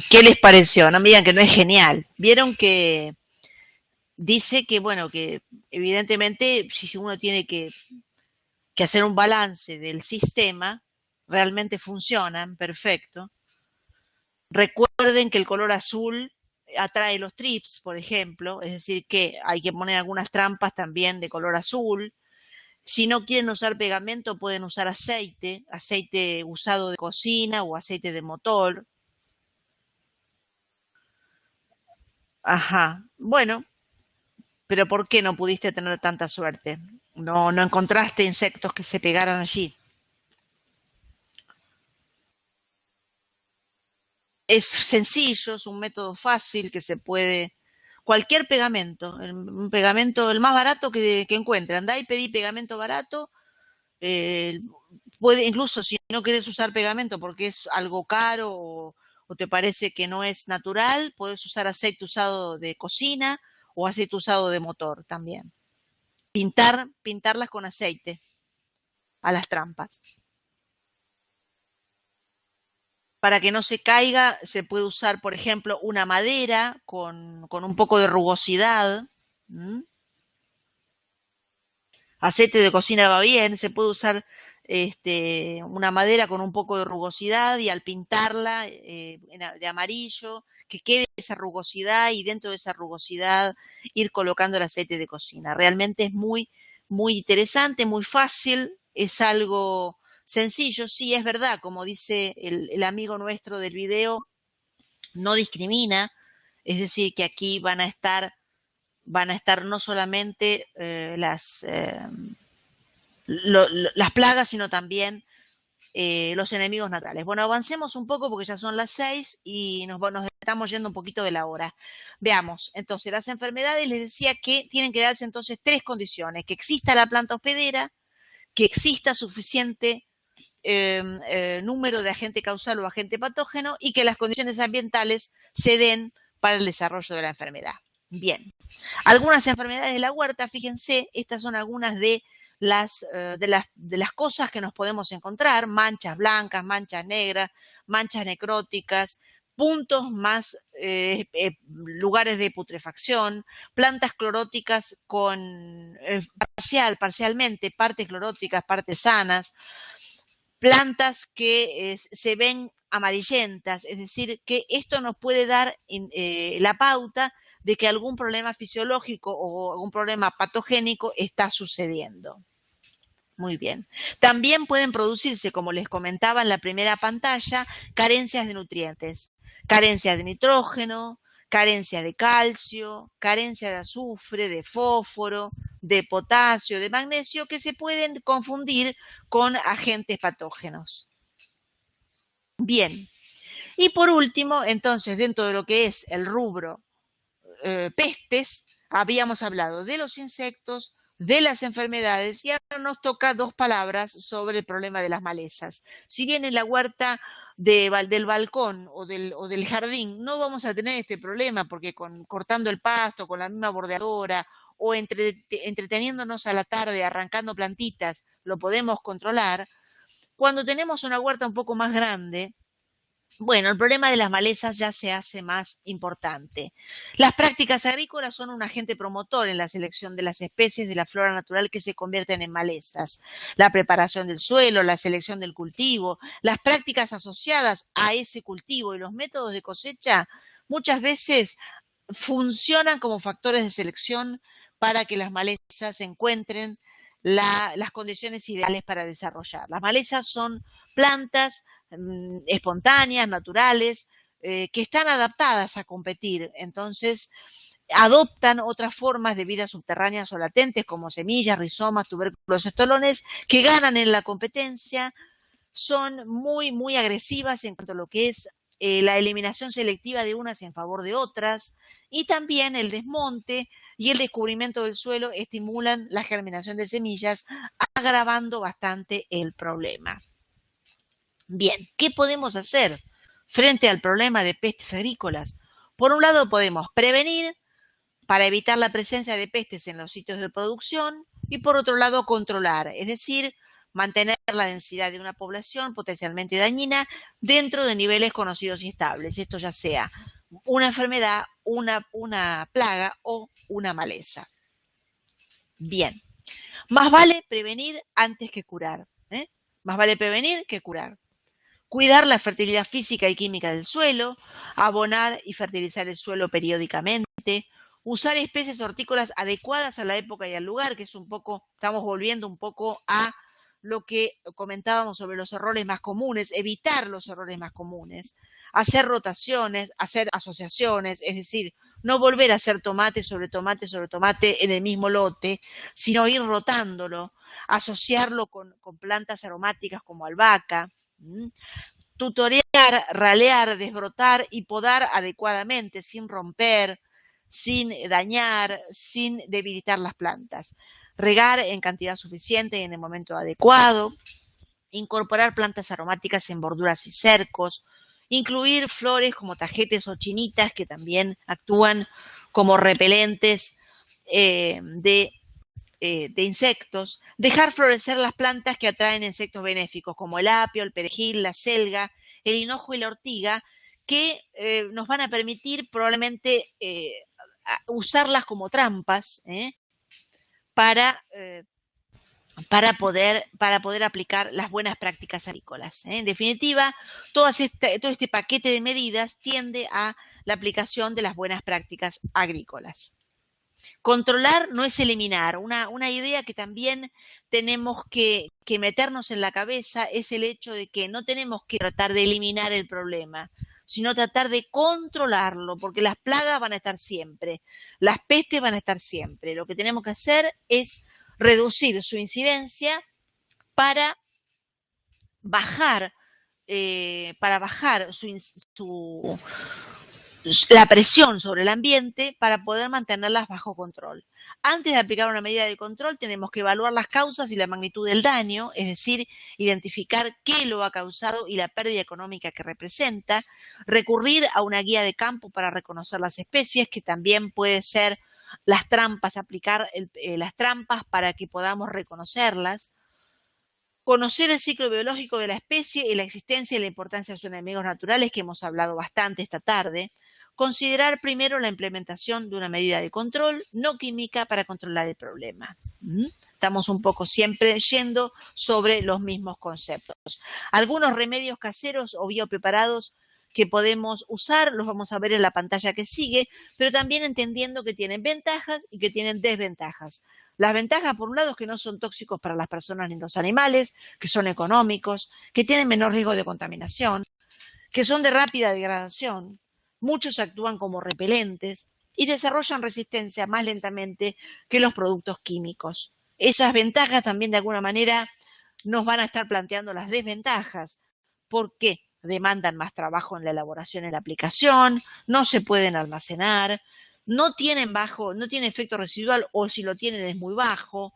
¿qué les pareció? No me digan que no es genial. Vieron que dice que, bueno, que evidentemente si uno tiene que hacer un balance del sistema, realmente funcionan, perfecto. Recuerden que el color azul atrae los trips, por ejemplo, es decir, que hay que poner algunas trampas también de color azul. Si no quieren usar pegamento, pueden usar aceite, aceite usado de cocina o aceite de motor. Ajá, bueno, pero ¿por qué no pudiste tener tanta suerte? No encontraste insectos que se pegaran allí. Es sencillo, es un método fácil que se puede. Cualquier pegamento, un pegamento, el más barato que encuentre, andá y pedí pegamento barato. eh, Puede, incluso si no querés usar pegamento porque es algo caro o te parece que no es natural, puedes usar aceite usado de cocina o aceite usado de motor también. Pintarlas con aceite a las trampas. Para que no se caiga, se puede usar, por ejemplo, una madera con un poco de rugosidad. ¿Mm? Aceite de cocina va bien, se puede usar una madera con un poco de rugosidad y al pintarla de amarillo, que quede esa rugosidad y dentro de esa rugosidad ir colocando el aceite de cocina. Realmente es muy, muy interesante, muy fácil, es algo sencillo, sí, es verdad, como dice el amigo nuestro del video, no discrimina, es decir, que aquí van a estar no solamente las plagas, sino también los enemigos naturales. Bueno, avancemos un poco porque ya son las 6 y nos estamos yendo un poquito de la hora. Veamos, entonces, las enfermedades, les decía que tienen que darse entonces 3 condiciones: que exista la planta hospedera, que exista suficiente número de agente causal o agente patógeno y que las condiciones ambientales se den para el desarrollo de la enfermedad. Bien, algunas enfermedades de la huerta, fíjense, estas son algunas de las cosas que nos podemos encontrar: manchas blancas, manchas negras, manchas necróticas, puntos más lugares de putrefacción, plantas cloróticas con parcialmente, partes cloróticas, partes sanas, plantas que se ven amarillentas, es decir, que esto nos puede dar la pauta de que algún problema fisiológico o algún problema patogénico está sucediendo. Muy bien. También pueden producirse, como les comentaba en la primera pantalla, carencias de nutrientes, carencias de nitrógeno, carencia de calcio, carencia de azufre, de fósforo, de potasio, de magnesio, que se pueden confundir con agentes patógenos. Bien. Y por último, entonces, dentro de lo que es el rubro pestes, habíamos hablado de los insectos, de las enfermedades, y ahora nos toca 2 palabras sobre el problema de las malezas. Si bien en la huerta del balcón o del jardín no vamos a tener este problema, porque cortando el pasto con la misma bordeadora o entreteniéndonos a la tarde arrancando plantitas, lo podemos controlar. Cuando tenemos una huerta un poco más grande, bueno, el problema de las malezas ya se hace más importante. Las prácticas agrícolas son un agente promotor en la selección de las especies de la flora natural que se convierten en malezas. La preparación del suelo, la selección del cultivo, las prácticas asociadas a ese cultivo y los métodos de cosecha muchas veces funcionan como factores de selección para que las malezas encuentren las condiciones ideales para desarrollar. Las malezas son plantas espontáneas, naturales, que están adaptadas a competir. Entonces, adoptan otras formas de vida subterráneas o latentes, como semillas, rizomas, tubérculos, estolones, que ganan en la competencia. Son muy, muy agresivas en cuanto a lo que es la eliminación selectiva de unas en favor de otras, y también el desmonte y el descubrimiento del suelo estimulan la germinación de semillas, agravando bastante el problema. Bien, ¿qué podemos hacer frente al problema de pestes agrícolas? Por un lado, podemos prevenir para evitar la presencia de pestes en los sitios de producción y por otro lado, controlar, es decir, mantener la densidad de una población potencialmente dañina dentro de niveles conocidos y estables. Esto ya sea una enfermedad, una plaga o una maleza. Bien, más vale prevenir antes que curar. Más vale prevenir que curar. Cuidar la fertilidad física y química del suelo, abonar y fertilizar el suelo periódicamente, usar especies hortícolas adecuadas a la época y al lugar, que es un poco, estamos volviendo un poco a lo que comentábamos sobre los errores más comunes, evitar los errores más comunes, hacer rotaciones, hacer asociaciones, es decir, no volver a hacer tomate sobre tomate sobre tomate en el mismo lote, sino ir rotándolo, asociarlo con plantas aromáticas como albahaca, tutorear, ralear, desbrotar y podar adecuadamente, sin romper, sin dañar, sin debilitar las plantas. Regar en cantidad suficiente y en el momento adecuado. Incorporar plantas aromáticas en borduras y cercos. Incluir flores como tajetes o chinitas que también actúan como repelentes de insectos, dejar florecer las plantas que atraen insectos benéficos, como el apio, el perejil, la selga, el hinojo y la ortiga, que nos van a permitir probablemente usarlas como trampas para poder aplicar las buenas prácticas agrícolas. En definitiva, todo este paquete de medidas tiende a la aplicación de las buenas prácticas agrícolas. Controlar no es eliminar. Una idea que también tenemos que meternos en la cabeza es el hecho de que no tenemos que tratar de eliminar el problema, sino tratar de controlarlo, porque las plagas van a estar siempre, las pestes van a estar siempre. Lo que tenemos que hacer es reducir su incidencia para bajar la presión sobre el ambiente para poder mantenerlas bajo control. Antes de aplicar una medida de control tenemos que evaluar las causas y la magnitud del daño, es decir, identificar qué lo ha causado y la pérdida económica que representa, recurrir a una guía de campo para reconocer las especies, que también puede ser las trampas, aplicar las trampas para que podamos reconocerlas, conocer el ciclo biológico de la especie y la existencia y la importancia de sus enemigos naturales, que hemos hablado bastante esta tarde. Considerar primero la implementación de una medida de control no química para controlar el problema. Estamos un poco siempre yendo sobre los mismos conceptos. Algunos remedios caseros o biopreparados que podemos usar los vamos a ver en la pantalla que sigue, pero también entendiendo que tienen ventajas y que tienen desventajas. Las ventajas, por un lado, es que no son tóxicos para las personas ni los animales, que son económicos, que tienen menor riesgo de contaminación, que son de rápida degradación, muchos actúan como repelentes y desarrollan resistencia más lentamente que los productos químicos. Esas ventajas también de alguna manera nos van a estar planteando las desventajas, porque demandan más trabajo en la elaboración y la aplicación, no se pueden almacenar, no tienen efecto residual, o si lo tienen es muy bajo,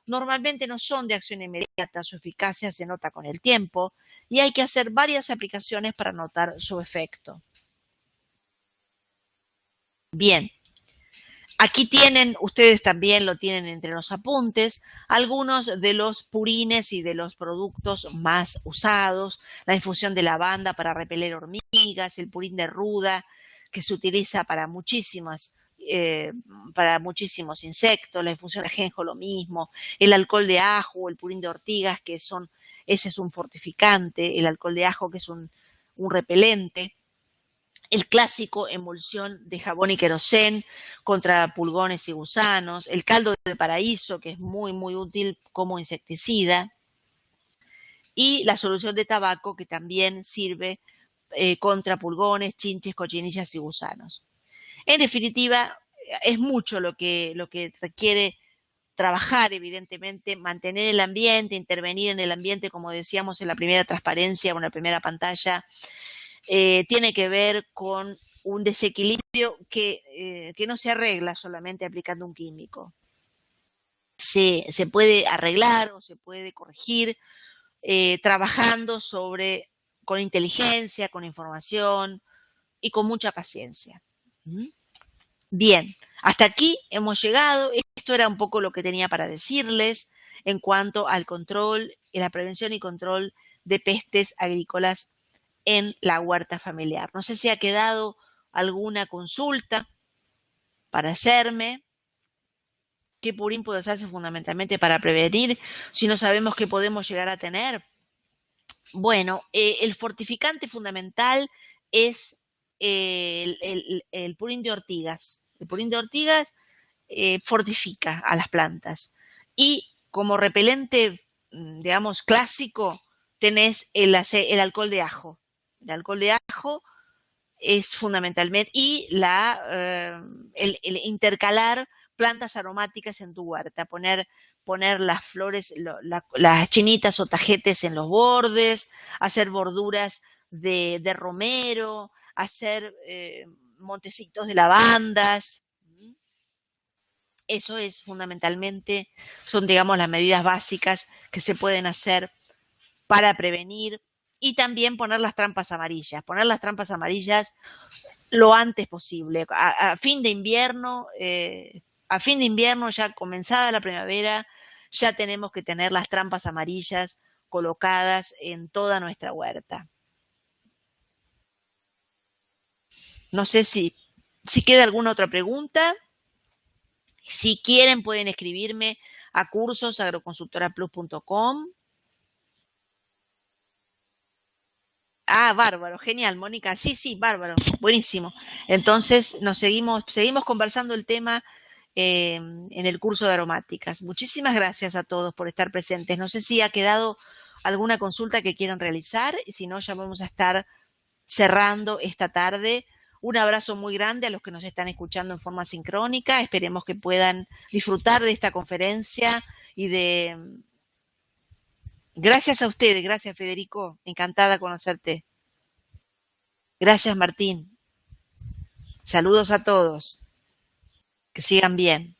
normalmente no son de acción inmediata, su eficacia se nota con el tiempo y hay que hacer varias aplicaciones para notar su efecto. Bien, aquí ustedes también lo tienen entre los apuntes, algunos de los purines y de los productos más usados, la infusión de lavanda para repeler hormigas, el purín de ruda, que se utiliza para muchísimos insectos, la infusión de ajenjo lo mismo, el alcohol de ajo, el purín de ortigas, ese es un fortificante, el alcohol de ajo, que es un repelente. El clásico emulsión de jabón y querosén contra pulgones y gusanos, el caldo de paraíso, que es muy, muy útil como insecticida, y la solución de tabaco, que también sirve contra pulgones, chinches, cochinillas y gusanos. En definitiva, es mucho lo que requiere trabajar, evidentemente, mantener el ambiente, intervenir en el ambiente, como decíamos en la primera transparencia o en la primera pantalla. Tiene que ver con un desequilibrio que no se arregla solamente aplicando un químico. Se puede arreglar o se puede corregir trabajando con inteligencia, con información y con mucha paciencia. Bien, hasta aquí hemos llegado. Esto era un poco lo que tenía para decirles. en cuanto al control, la prevención y control de pestes agrícolas en la huerta familiar. No sé si ha quedado alguna consulta para hacerme. ¿Qué purín puede usarse fundamentalmente para prevenir si no sabemos qué podemos llegar a tener? Bueno, el fortificante fundamental es el purín de ortigas. El purín de ortigas fortifica a las plantas. Y como repelente, digamos, clásico, tenés el alcohol de ajo. El alcohol de ajo es fundamentalmente, y el intercalar plantas aromáticas en tu huerta, poner las flores, las chinitas o tajetes en los bordes, hacer borduras de romero, hacer montecitos de lavandas. Eso es fundamentalmente, son digamos las medidas básicas que se pueden hacer para prevenir, y también poner las trampas amarillas lo antes posible. A fin de invierno, ya comenzada la primavera, ya tenemos que tener las trampas amarillas colocadas en toda nuestra huerta. No sé si queda alguna otra pregunta. Si quieren pueden escribirme a cursos@agroconsultoraplus.com. Ah, bárbaro, genial, Mónica. Sí, bárbaro, buenísimo. Entonces nos seguimos conversando el tema en el curso de aromáticas. Muchísimas gracias a todos por estar presentes. No sé si ha quedado alguna consulta que quieran realizar, y si no, ya vamos a estar cerrando esta tarde. Un abrazo muy grande a los que nos están escuchando en forma sincrónica. Esperemos que puedan disfrutar de esta conferencia y de... Gracias a ustedes, gracias Federico, encantada de conocerte. Gracias Martín. Saludos a todos. Que sigan bien.